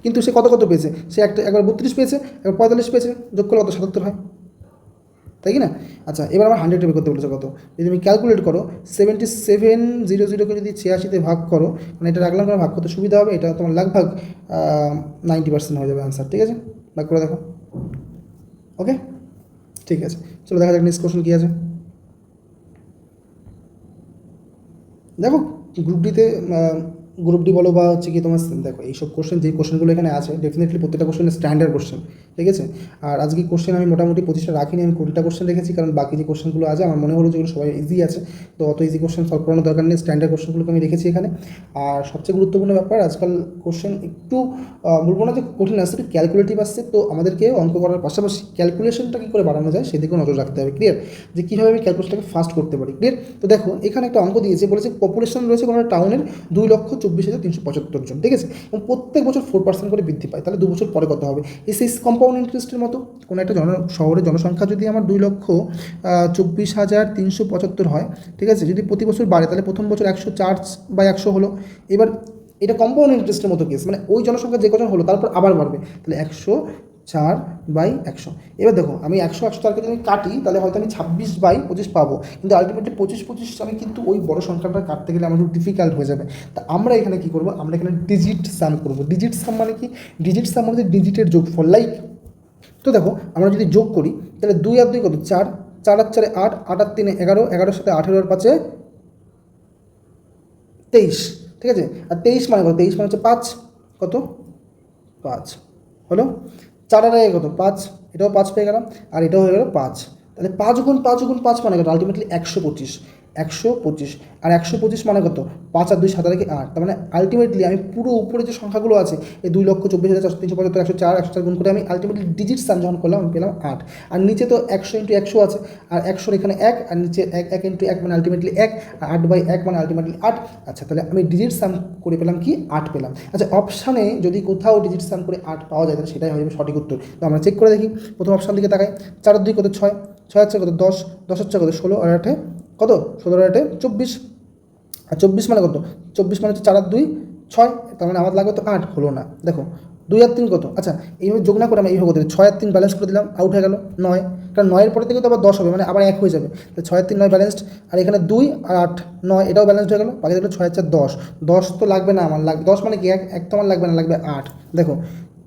কিন্তু সে কত পেয়েছে, সে একবার 32 পেয়েছে, একবার 45 পেয়েছে, যোগ করলে কত 77 হয়, তাই কি না। আচ্ছা, এবার আমার 100 বের করতে বলেছে কত, যদি তুমি ক্যালকুলেট করো 7700-কে যদি 86-তে ভাগ করো, মানে এটা রাখলাম কারণ ভাগ করতে সুবিধা হবে, এটা তোমার লাগভাগ 90% হয়ে যাবে অ্যান্সার, ঠিক আছে। ভাগ করে দেখো, ওকে, ঠিক আছে। চলো দেখা যাক নেক্সট কোশ্চেন কী আছে। দেখো গ্রুপ ডি বলো বা হচ্ছে কি তোমার, দেখো এইসব কোশ্চেন, যে কোশ্চেনগুলো এখানে আছে ডেফিনেটলি প্রত্যেকটা কোশ্চেন স্ট্যান্ডার্ড কোশ্চেন, ঠিক আছে। আর আজকে কোশ্চেন আমি মোটামুটি 25টা রাখিনি, আমি 20টা কোশ্চেন রেখেছি, কারণ বাকি যে কোশ্চেনগুলো আছে আমার মনে হলো যেগুলো সবাই ইজি আছে, তো অত ইজি কোশ্চেন সলভ করানোর দরকার নেই, স্ট্যান্ডার্ড কোশ্চেনগুলোকে আমি রেখেছি এখানে। আর সবচেয়ে গুরুত্বপূর্ণ ব্যাপার, আজকাল কোশ্চেন একটু বলবো না যে কঠিন আসছে, একটু ক্যালকুলেটিভ আসছে, তো আমাদেরকে অঙ্ক করার পাশাপাশি ক্যালকুলেশনটা কী করে বাড়ানো যায় সেদিকেও নজর রাখতে হবে, ক্লিয়ার, যে কীভাবে আমি ক্যালকুলেশনটাকে ফাস্ট করতে পারি, ক্লিয়ার। তো দেখো এখানে একটা অঙ্ক দিয়েছে, বলেছে পপুলেশন রয়েছে কোনো টাউনের 2,24,375 জন, ঠিক আছে, এবং প্রত্যেক বছর 4% করে বৃদ্ধি পায়, তাহলে 2 বছর পরে কত হবে, সেই কম্পাউন্ড ইন্টারেস্টের মতো। কোনো একটা শহরের জনসংখ্যা যদি আমার 2,24,375 হয়, ঠিক আছে, যদি প্রতি বছর বাড়ে তাহলে প্রথম বছর 104/100 হলো। এবার এটা কম্পাউন্ড ইন্টারেস্টের মতো কেস, মানে ওই জনসংখ্যা যে কজন হলো তারপর আবার বাড়বে, তাহলে 104/100। এবার দেখো আমি 100-104কে যদি কাটি তাহলে হয়তো আমি 26/25 পাবো, কিন্তু আলটিমেটলি 25/25 আমি কিন্তু ওই বড় সংখ্যাটা কাটতে গেলে আমার একটু ডিফিকাল্ট হয়ে যাবে। তা আমরা এখানে কী করবো, আমরা এখানে ডিজিট সাম করবো। ডিজিট সাম মানে কি, ডিজিট সাম মানে ডিজিটের যোগফল, লাইক, তো দেখো আমরা যদি যোগ করি তাহলে 2 আর 2 কত, 4, 4 আর 4 8, 8 আর 3 11, 11-এর সাথে 18 আর 5 23, ঠিক আছে। আর 23 মানে কত, 23 মানে হচ্ছে 5, কত 5 হলো। 4 আর 1 কত 5, এটাও 5 পেয়ে গেলাম, আর এটাও হয়ে গেল 5, তাহলে 5 × 5 × 5 মানে কত, আলটিমেটলি 125, 125, আর 125 মানে কত, 5 আর 2 7 আর 8, তার মানে আলটিমেটলি আমি পুরো উপরে যে সংখ্যাগুলো আছে এই 2,24,375, 104, 104 গুণ করে আমি আলটিমেটলি ডিজিট সাম যখন করলাম আমি পেলাম 8, আর নিচে তো 100 × 100 আছে, আর 100-র এখানে 1, আর নিচে 1 × 1 মানে আলটিমেটলি 1, আর 8/1 মানে আলটিমেটলি 8। আচ্ছা, তাহলে আমি ডিজিট সাম করে পেলাম কি 8 পেলাম। আচ্ছা, অপশানে যদি কোথাও ডিজিট সাম করে 8 পাওয়া যায় তাহলে সেটাই হয়ে যাবে সঠিক উত্তর। তো আমরা চেক করে দেখি, প্রথম অপশান দিকে তাকাই, 4 আর 2 কত 6, 6 হচ্ছে কত 10, 10 হচ্ছে কত 16, আর 8 কত 16, আর 8 24, আর 24 মানে কত, 24 মানে হচ্ছে 4 আর 2 6, তার মানে আমার লাগবে তো 8, হলো না। দেখো 2 আর 3 কত, আচ্ছা এইভাবে যোগ না করে আমি এইভাবে করতে 6 আর 3 ব্যালেন্স করে দিলাম, আউট হয়ে গেল 9, কারণ 9-এর পরে থেকে তো আবার 10 হবে, মানে আবার 1 হয়ে যাবে, তাহলে 6 আর 3 9 ব্যালেন্সড, আর এখানে 2 আর 8 9, এটাও ব্যালেন্সড হয়ে গেল, বাকি থাকলো 6 আর 4 10, 10 তো লাগবে না আমার, 10 মানে কি 1 তো আমার লাগবে না, লাগবে 8। দেখো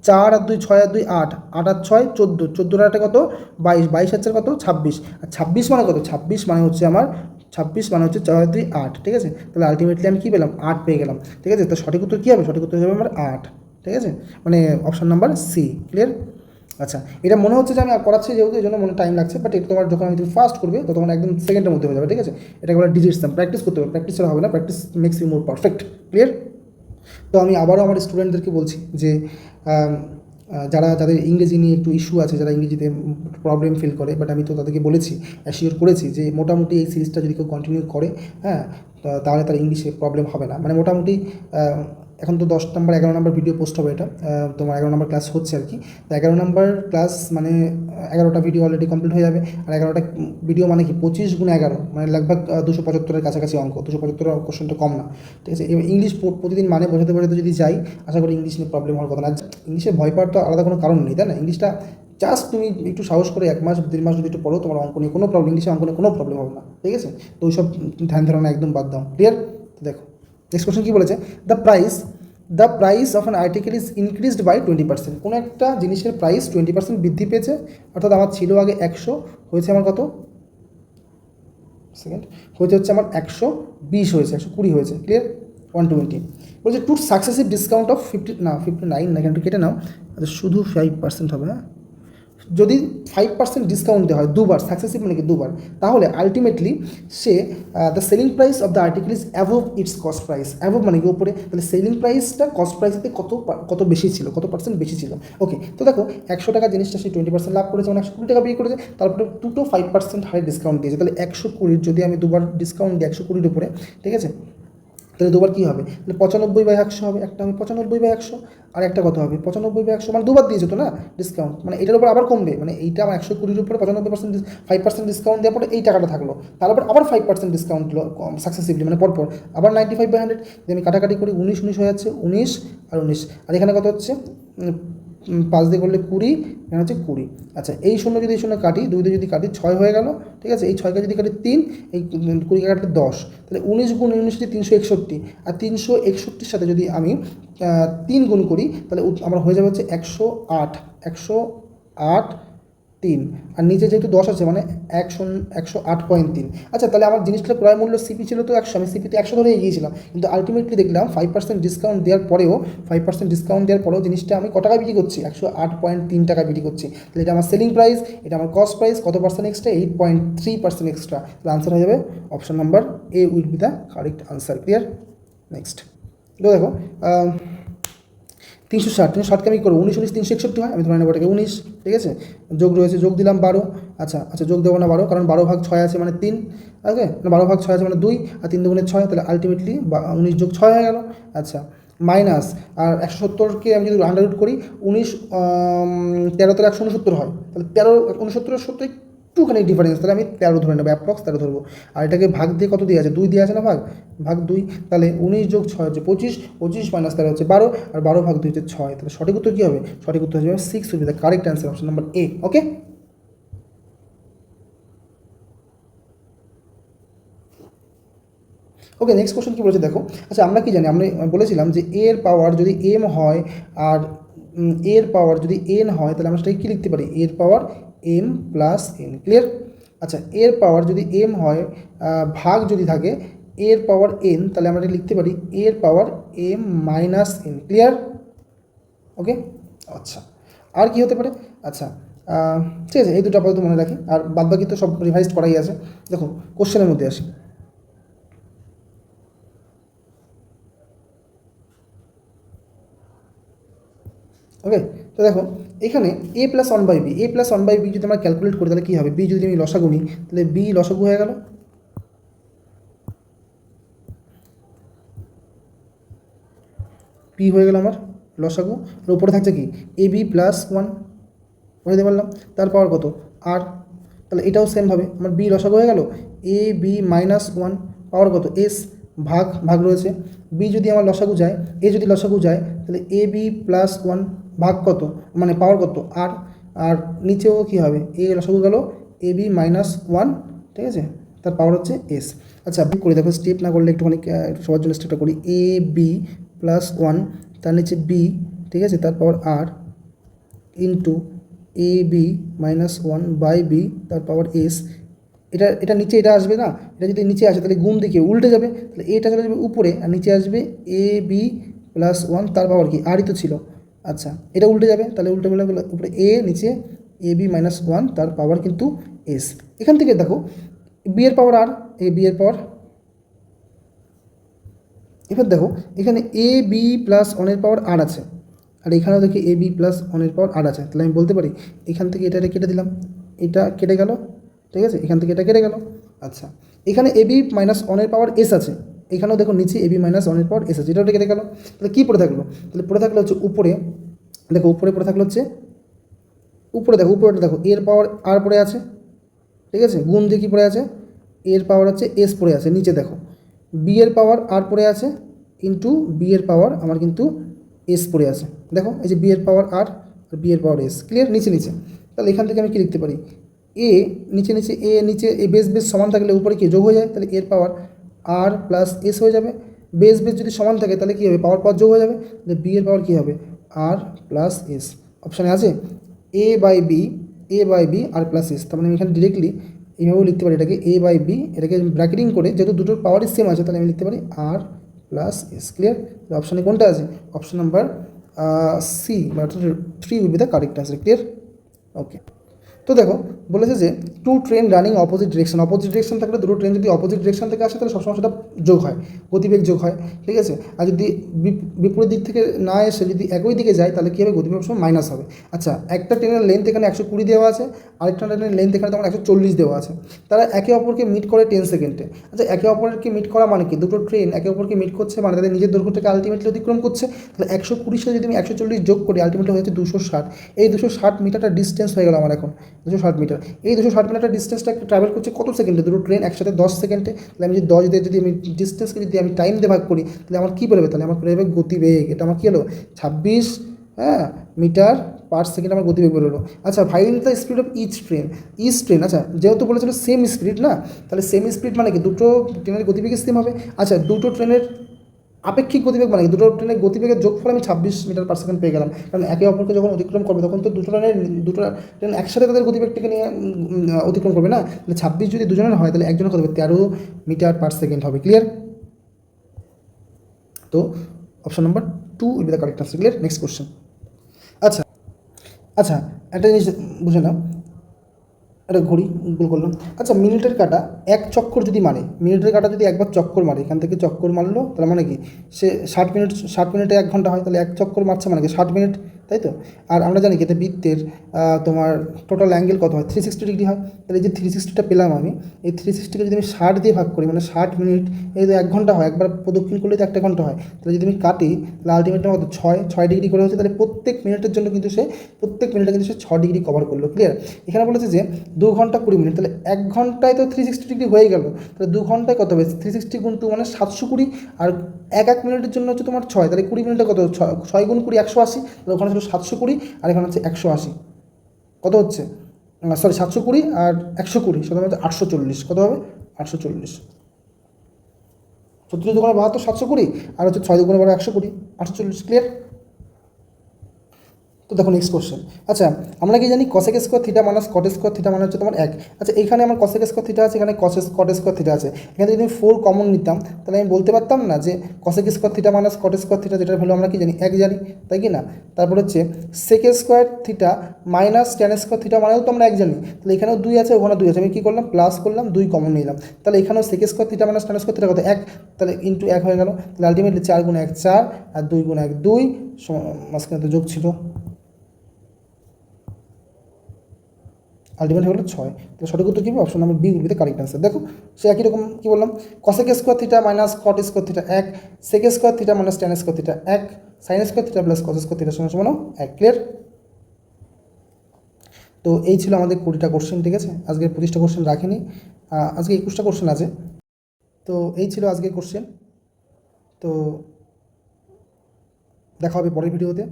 4 আর 2 6 আর 2 8, 8 আর 6 14, 14 আর 8 কত 22, 22 আর 4 কত 26, আর 26 মানে কত, 26 মানে হচ্ছে আমার 26 মানে হচ্ছে 4 আর 2 8, ঠিক আছে। তাহলে আলটিমেটলি আমি কী পেলাম 8 পেয়ে গেলাম, ঠিক আছে। তো সঠিক উত্তর কী হবে, সঠিক উত্তর হবে আমার 8, ঠিক আছে, মানে অপশান নাম্বার সি, ক্লিয়ার। আচ্ছা, এটা মনে হচ্ছে যে আমি করাচ্ছি যেহেতু এই জন্য মনে টাইম লাগছে, বাট এটা তোমার যখন তুমি ফার্স্ট করবে তো তোমার একদম সেকেন্ডের মধ্যে হয়ে যাবে, ঠিক আছে। এটাকে বলে ডিজিট সাম, প্র্যাকটিস করতে হবে, প্র্যাকটিস ছাড়া হবে না, practice makes you more perfect, clear. তো আমি আবারও আমার স্টুডেন্টদেরকে বলছি যে যাদের ইংরেজি নিয়ে একটু ইস্যু আছে, যারা ইংরেজিতে প্রবলেম ফিল করে, বাট আমি তো তাদেরকে বলেছি, অ্যাসিওর করেছি যে মোটামুটি এই সিরিজটা যদি কেউ কন্টিনিউ করে, হ্যাঁ, তাহলে তার ইংলিশে প্রবলেম হবে না, মানে মোটামুটি এখন তো 10 নম্বর 11 নম্বর ভিডিও পোস্ট হবে, এটা তোমার 11 নম্বর ক্লাস হচ্ছে আর কি। তো 11 নম্বর ক্লাস মানে 11টা ভিডিও অলরেডি কমপ্লিট হয়ে যাবে, আর 11টা ভিডিও মানে কি 25 × 11 মানে লাগভাগ 275-এর কাছাকাছি অঙ্ক, 275 কোশ্চেনটা কম না, ঠিক আছে। এবার ইংলিশ প্রতিদিন মানে বোঝাতে বোঝাতে যদি যাই, আশা করি ইংলিশ নিয়ে প্রবলেম হওয়ার কথা না। ইংলিশে ভয় পাওয়ার তো আলাদা কোনো কারণ নেই, তাই না। ইংলিশটা জাস্ট তুমি একটু সাহস করে 1 মাস 1.5 মাস যদি একটু পড়ো, তোমার অঙ্ক নিয়ে কোনো প্রবলেম, ইংলিশে অঙ্ক নিয়ে কোনো প্রবলেম হবে না, ঠিক আছে। তো ওই সব ধ্যান ধারণা একদম বাদ দাও, ক্লিয়ার। তো দেখো নেক্সট কোশ্চেন কী বলেছে, the price of an article is increased by 20%। কোনো একটা জিনিসের প্রাইস 20% বৃদ্ধি পেয়েছে, অর্থাৎ আমার ছিল আগে 100, হয়েছে আমার কত সেকেন্ড, হচ্ছে আমার 120 হয়েছে, 120 হয়েছে, ক্লিয়ার, 120। বলছে টু সাকসেসিভ ডিসকাউন্ট অফ 59 না, এখানে কেটে নাও, আচ্ছা শুধু 5% হবে, হ্যাঁ, যদি 5% ডিসকাউন্ট দেওয়া হয় দুবার, সাকসেসিভ মানে কি দুবার, তাহলে ultimately say the selling price of the article is above its cost price. Above মানে কি উপরে, তাহলে সেলিং প্রাইসটা কস্ট প্রাইসেতে কত বেশি ছিল, কত পার্সেন্ট বেশি ছিল। ওকে, তো দেখো 100 টাকা জিনিসটা সে 20% লাভ করেছে, মানে 120 টাকা বিয়ে করেছে, তারপরে দুটো 5% হারে ডিসকাউন্ট দিয়েছে, তাহলে 120 যদি আমি দুবার ডিসকাউন্ট দিই 120-র উপরে, ঠিক আছে, তাহলে দুবার কী হবে, তাহলে 95/100 হবে, একটা হবে 95/100, আর একটা কত হবে 95/100, মানে দুবার দিয়েছে তো না ডিসকাউন্ট, মানে এটার উপর আবার কমবে, মানে এইটা আমার 120-র উপরে 95% 5% ডিসকাউন্ট দেওয়ার পরে এই টাকাটা থাকলো, তারপর আবার 5% ডিসকাউন্ট দিল সাকসেসিভলি, মানে পরপর আবার 95/100, যদি আমি কাটাকাটি করি 19 হয়ে যাচ্ছে, 19 আর 19, আর এখানে কত হচ্ছে 5 দিয়ে করলে 20, এখানে হচ্ছে 20। আচ্ছা, এই শূন্য যদি এই শূন্য কাটি, 2 দিয়ে যদি কাটি 6 হয়ে গেল, ঠিক আছে, এই 6কে যদি কাটি 3, এই 20 কাটলে 10, তাহলে 19 গুণ 19 হচ্ছে 361, আর 361-র সাথে যদি আমি 3 গুণ করি, তাহলে আমার হয়ে যাবে হচ্ছে 108, 3, আর নিচে যেহেতু 10 আছে মানে 108.3। আচ্ছা, তাহলে আমার জিনিসটার ক্রয় মূল্য সিপি ছিল তো 100, আমি সিপিতে 100 ধরে এগিয়েছিলাম, কিন্তু আলটিমেটলি দেখলাম 5% ডিসকাউন্ট দেওয়ার পরেও জিনিসটা আমি কত টাকায় বিক্রি করছি, 108.3 টাকা বিক্রি করছি, তাহলে এটা আমার সেলিং প্রাইস, এটা আমার কস্ট প্রাইস, কত পার্সেন্ট এক্সট্রা, 8.3% এক্সট্রা, তাহলে আনসার হয়ে যাবে option number A will be the correct answer, clear. Next দেখো 360কে আমি করবো 19 361 হয়, আমি ধরে নেবো ওটাকে 19, ঠিক আছে, যোগ রয়েছে, যোগ দিলাম 12, আচ্ছা যোগ দেবো না 12, কারণ 12/6 আছে মানে 3, ওকে, 12/6 আছে মানে 2, আর 3 2 6, তাহলে আলটিমেটলি 19 যোগ 6 হয়ে গেল। আচ্ছা, মাইনাস, আর 170কে আমি যদি আন্ডাররুট করি, 19 13 তাহলে 169 হয়, তাহলে 13 69 70 একটুখানি ডিফারেন্স, তাহলে আমি 13 ধরে নেবো, অ্যাপ্রক্স 13 ধরবো, আর এটাকে ভাগ দিয়ে কত দিয়ে আছে, 2 দিয়ে আছে না, ভাগ 2, তাহলে 19 যোগ 6 হচ্ছে 25, 25 মাইনাস 13 হচ্ছে 12, আর 12 ভাগ 2 হচ্ছে 6, তাহলে সঠিক উত্তর কী হবে, সঠিক উত্তর হয়ে যাবে 6 will be the correct answer, option number A. Okay, okay, next question কী বলেছে দেখো, আচ্ছা আমরা কি জানি, আমরা বলেছিলাম যে এর পাওয়ার যদি এম হয়, আর এর পাওয়ার যদি এন হয়, তাহলে আমরা সেটাকে কী লিখতে পারি, এর পাওয়ার এম প্লাস এন, ক্লিয়ার। আচ্ছা, এর পাওয়ার যদি এম হয়, ভাগ যদি থাকে এর পাওয়ার এন, তাহলে আমরা এটা লিখতে পারি এর পাওয়ার M minus N, clear. Okay, আচ্ছা, আর কি হতে পারে, আচ্ছা ঠিক আছে, এই দুটো আপাতত মনে রাখি, আর বাদবাকি তো সব রিভাইজ করাই আছে। দেখো কোশ্চেনের মধ্যে আসি, ওকে, তো দেখো এখানে a প্লাস 1/b, যদি আমরা ক্যালকুলেট করি তাহলে কী হবে, b যদি আমি লসাগু নিই, তাহলে b লসাগু হয়ে গেল, p হয়ে গেল আমার লসাগু, আর উপরে থাকছে কি ab প্লাস 1, বুঝতে পারলাম, তার পাওয়ার কত আর, তাহলে এটাও সেমভাবে আমার b লসাগু হয়ে গেল, ab মাইনাস 1 পাওয়ার কত s, ভাগ রয়েছে, b যদি আমার লসাগু যায়, a যদি লসাগু যায়, তাহলে ab প্লাস 1 ভাগ কত, মানে পাওয়ার কত আর নিচেও কী হবে, a লসাগু গেল ab মাইনাস 1, ঠিক আছে, তার পাওয়ার হচ্ছে s। আচ্ছা, আপনি করে দেখো, স্টেপ না করলে একটুখানি সবার জন্য স্টেপটা করি, ab প্লাস 1, তার নিচে b, ঠিক আছে, তার পাওয়ার r into A B minus 1/b, তার পাওয়ার এস, এটা নিচে এটা আসবে না, এটা যদি নিচে আসে তাহলে গুণ দিকে উল্টে যাবে, তাহলে এটা চলে যাবে উপরে, আর নিচে আসবে এ বি প্লাস 1, তার পাওয়ার কি আরই তো ছিল, আচ্ছা এটা উল্টে যাবে, তাহলে উল্টে গেলে উপরে এ, নিচে এ বি মাইনাস 1, তার পাওয়ার কিন্তু এস। এখান থেকে দেখো বি এর পাওয়ার আর, এ বি এর পাওয়ার, এবার দেখো এখানে এ বি প্লাস 1 পাওয়ার আর আছে, আর এখানেও দেখি এ বি প্লাস 1 পাওয়ার আর আছে, তাহলে আমি বলতে পারি এখান থেকে এটা কেটে দিলাম, এটা কেটে গেল, ঠিক আছে, এখান থেকে এটা কেটে গেল। আচ্ছা, এখানে A B minus 1 power S আছে, এখানেও দেখো নিচে A B minus 1 power S আছে, এটাও কেটে গেল, তাহলে কী পড়ে থাকলো, তাহলে পড়ে থাকলো হচ্ছে উপরে, দেখো উপরে পড়ে থাকলো হচ্ছে উপরে, দেখো উপরেটা দেখো এর পাওয়ার আর পড়ে আছে, ঠিক আছে, গুণ দিয়ে কী পড়ে আছে, এর পাওয়ার হচ্ছে এস পড়ে আছে, নিচে দেখো বি এর পাওয়ার আর পড়ে আছে, ইন্টু বি এর পাওয়ার আমার কিন্তু এস পড়ে আছে, দেখো এই যে বি এর পাওয়ার আর বি এর পাওয়ার এস, ক্লিয়ার, নিচে নিচে, তাহলে এখান থেকে আমি কী লিখতে পারি, এ নিচে নিচে এ বেস সমান থাকলে উপরে কি যোগ হয়ে যায়, তাহলে এর পাওয়ার আর প্লাস এস হয়ে যাবে, বেস বেস যদি সমান থাকে তাহলে কী হবে, পাওয়ার পাওয়ার যোগ হয়ে যাবে, তাহলে বি এর পাওয়ার কী হবে আর প্লাস এস। অপশানে আছে এ বাই বি আর প্লাস এস, তার মানে আমি এখানে ডিরেক্টলি এইভাবেও লিখতে পারি এটাকে এ/বি, এটাকে ব্র্যাকেটিং করে যেহেতু দুটোর পাওয়ারই সেম আছে তাহলে আমি লিখতে পারি আর প্লাস এস। ক্লিয়ার? অপশানে কোনটা আছে? অপশান নাম্বার সি বা 3 will be the correct answer. Clear? Okay. তো দেখো বলেছে যে two train running opposite direction থাকলে দুটো ট্রেন যদি অপোজিট ডিরেকশন থেকে আসে তাহলে সবসময় সেটা যোগ হয়, গতিবেগ যোগ হয়, ঠিক আছে। আর যদি বিপরীত দিক থেকে না এসে যদি একই দিকে যায় তাহলে কী হবে, গতিবেগ সময় মাইনাস হবে। আচ্ছা, একটা ট্রেনের লেন্থ এখানে 120 দেওয়া আছে, আরেকটা ট্রেনের লেন্থ এখানে তোমার 140 দেওয়া আছে, তারা একে অপরকে মিট করে 10 সেকেন্ডে। আচ্ছা, একে অপরকে মিট করা মানে কি, দুটো ট্রেন একে অপরকে মিট করছে মানে তাদের নিজের দৈর্ঘ্যটাকে আলটিমেটলি অতিক্রম করছে, তাহলে 120 সাথে যদি আমি 140 যোগ করি আলটিমেটলি হয়ে যাচ্ছে 260। এই 260 মিটারটা ডিস্টেন্স হয়ে গেল আমার এখন 260 মিটার। এই 260 মিটার ডিস্টেন্সটা ট্রাভেল করছে কত সেকেন্ডে, দুটো ট্রেন একসাথে 10 সেকেন্ডে। তাহলে আমি যদি 10 দিয়ে যদি আমি ডিস্টেন্সকে যদি আমি টাইম দিয়ে ভাগ করি তাহলে আমার কী বেরোবে, তাহলে আমার বেরোবে গতিবেগ। এটা আমার কী হলো 26 মিটার পার সেকেন্ড আমার গতিবেগ বেরোলো। আচ্ছা, find the speed of each train. আচ্ছা, যেহেতু বলেছিল সেম স্পিড না, তাহলে সেম স্পিড মানে কি দুটো ট্রেনের গতিবেগ সেম হবে। আচ্ছা, দুটো ট্রেনের আপেক্ষিক গতিবেগ মানে দুটো ট্রেনের গতিবেগের যোগফল আমি 26 মিটার পার সেকেন্ড পেয়ে গেলাম, কারণ একে অপরকে যখন অতিক্রম করবে তখন তো দুটো ট্রেন একসাথে তাদের গতিবেগটাকে নিয়ে অতিক্রম করবে না, তাহলে 26 যদি দুজনের হয় তাহলে একজনের কত হবে 13 মিটার পার সেকেন্ড হবে। ক্লিয়ার? তো option number 2 will be the correct answer. Clear? Next question. আচ্ছা আচ্ছা, একটা জিনিস বুঝে নাও, একটা ঘড়ি গোল করলাম। আচ্ছা, মিনিটের কাঁটা এক চক্কর যদি মারে, মিনিটের কাঁটা যদি একবার চক্কর মারে, এখান থেকে চক্কর মারলো তার মানে কি সে 60 মিনিটে 1 ঘন্টা হয়, তাহলে এক চক্কর মারছে মানে কি 60 মিনিট, তাই তো। আর আমরা জানি কি এটা বৃত্তের তোমার টোটাল অ্যাঙ্গেল কত হয়, 360 ডিগ্রি হয়। তাহলে এই যে 360টা পেলাম আমি, এই 360কে যদি আমি 60 দিয়ে ভাগ করি মানে 60 মিনিট, এই তো 1 ঘন্টা হয়, একবার প্রদক্ষিণ করলে তো 1 ঘন্টা হয়। তাহলে যদি আমি কাটি তাহলে আলটিমেটলি কত 6 ডিগ্রি করে হচ্ছে, তাহলে প্রত্যেক মিনিটের জন্য কিন্তু সে প্রত্যেক মিনিটে কিন্তু সে 6 ডিগ্রি কভার করলো। ক্লিয়ার? এখানে বলেছে যে 2 ঘন্টা 20 মিনিট, তাহলে 1 ঘন্টায় তো 360 ডিগ্রি হয়ে গেল, তাহলে 2 ঘন্টায় কত হবে 360 গুণ 2 মানে 720, আর এক মিনিটের জন্য হচ্ছে তোমার 6, তাহলে 20 মিনিটে কত 6 গুণ 20 180, তাহলে ওখানে ছিল 720 আর এখানে হচ্ছে 180, কত হচ্ছে সরি 720 আর 120 সেটা হচ্ছে 840, কত হবে 840। 36 দুগুণে 72 720 আর হচ্ছে 6 দুগুণে 12 120 840। ক্লিয়ার? তো দেখো নেক্সট কোশ্চেন। আচ্ছা, আমরা কি জানি cosec square theta minus cot square theta মানে হচ্ছে তোমার 1। আচ্ছা, এখানে আমার কসেক স্কোয়ার থিটা আছে, এখানে কট স্কোয়ার থিটা আছে, এখানে যদি আমি 4 কমন নিতাম তাহলে আমি বলতে পারতাম না যে cosec square theta minus cot square theta, যেটার ভ্যালু আমরা কি জানি 1 জানি, তাই কি না। তারপর হচ্ছে sec square theta minus tan square theta মানেও তো আমরা 1 জানি, তাহলে এখানেও 2 আছে ওখানে 2 আছে, আমি কী করলাম প্লাস করলাম 2 কমন নিলাম, তাহলে এখানেও sec square theta minus tan square theta কত 1, তাহলে ইন্টু 1 হয়ে গেল, তাহলে আলটিমেটলি 4 গুণ 1 4 আর 2 গুণ 1 2, মাঝখানে তো যোগ ছিল, আলটিমেট হলো 6। তাহলে সঠিক উত্তর কী হবে, option number B will be the correct answer. দেখো সে একই রকম কী বললাম, cosec square theta minus cot square theta 1, sec square theta minus tan square theta 1, sine square theta plus cos square theta সমান সমান 1। ক্লিয়ার? তো এই ছিল আমাদের 20টা কোশ্চেন, ঠিক আছে। আজকে 25টা কোশ্চেন রাখিনি, আজকে 21টা কোশ্চেন আছে। তো এই ছিল আজকের কোশ্চেন। তো দেখা হবে পরের ভিডিওতে।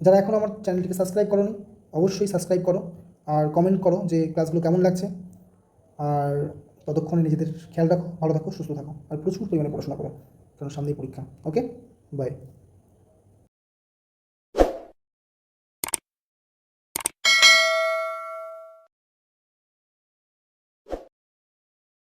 যারা এখনও আমার চ্যানেলটিকে সাবস্ক্রাইব করোনি অবশ্যই সাবস্ক্রাইব করো, আর কমেন্ট করো যে ক্লাসগুলো কেমন লাগছে। আর ততক্ষণে নিজেদের খেয়াল রাখো, ভালো থাকো, সুস্থ থাকো, আর প্রচুর পরিমাণে পড়াশোনা করো, কারণ সামনেই পরীক্ষা। ওকে, বাই।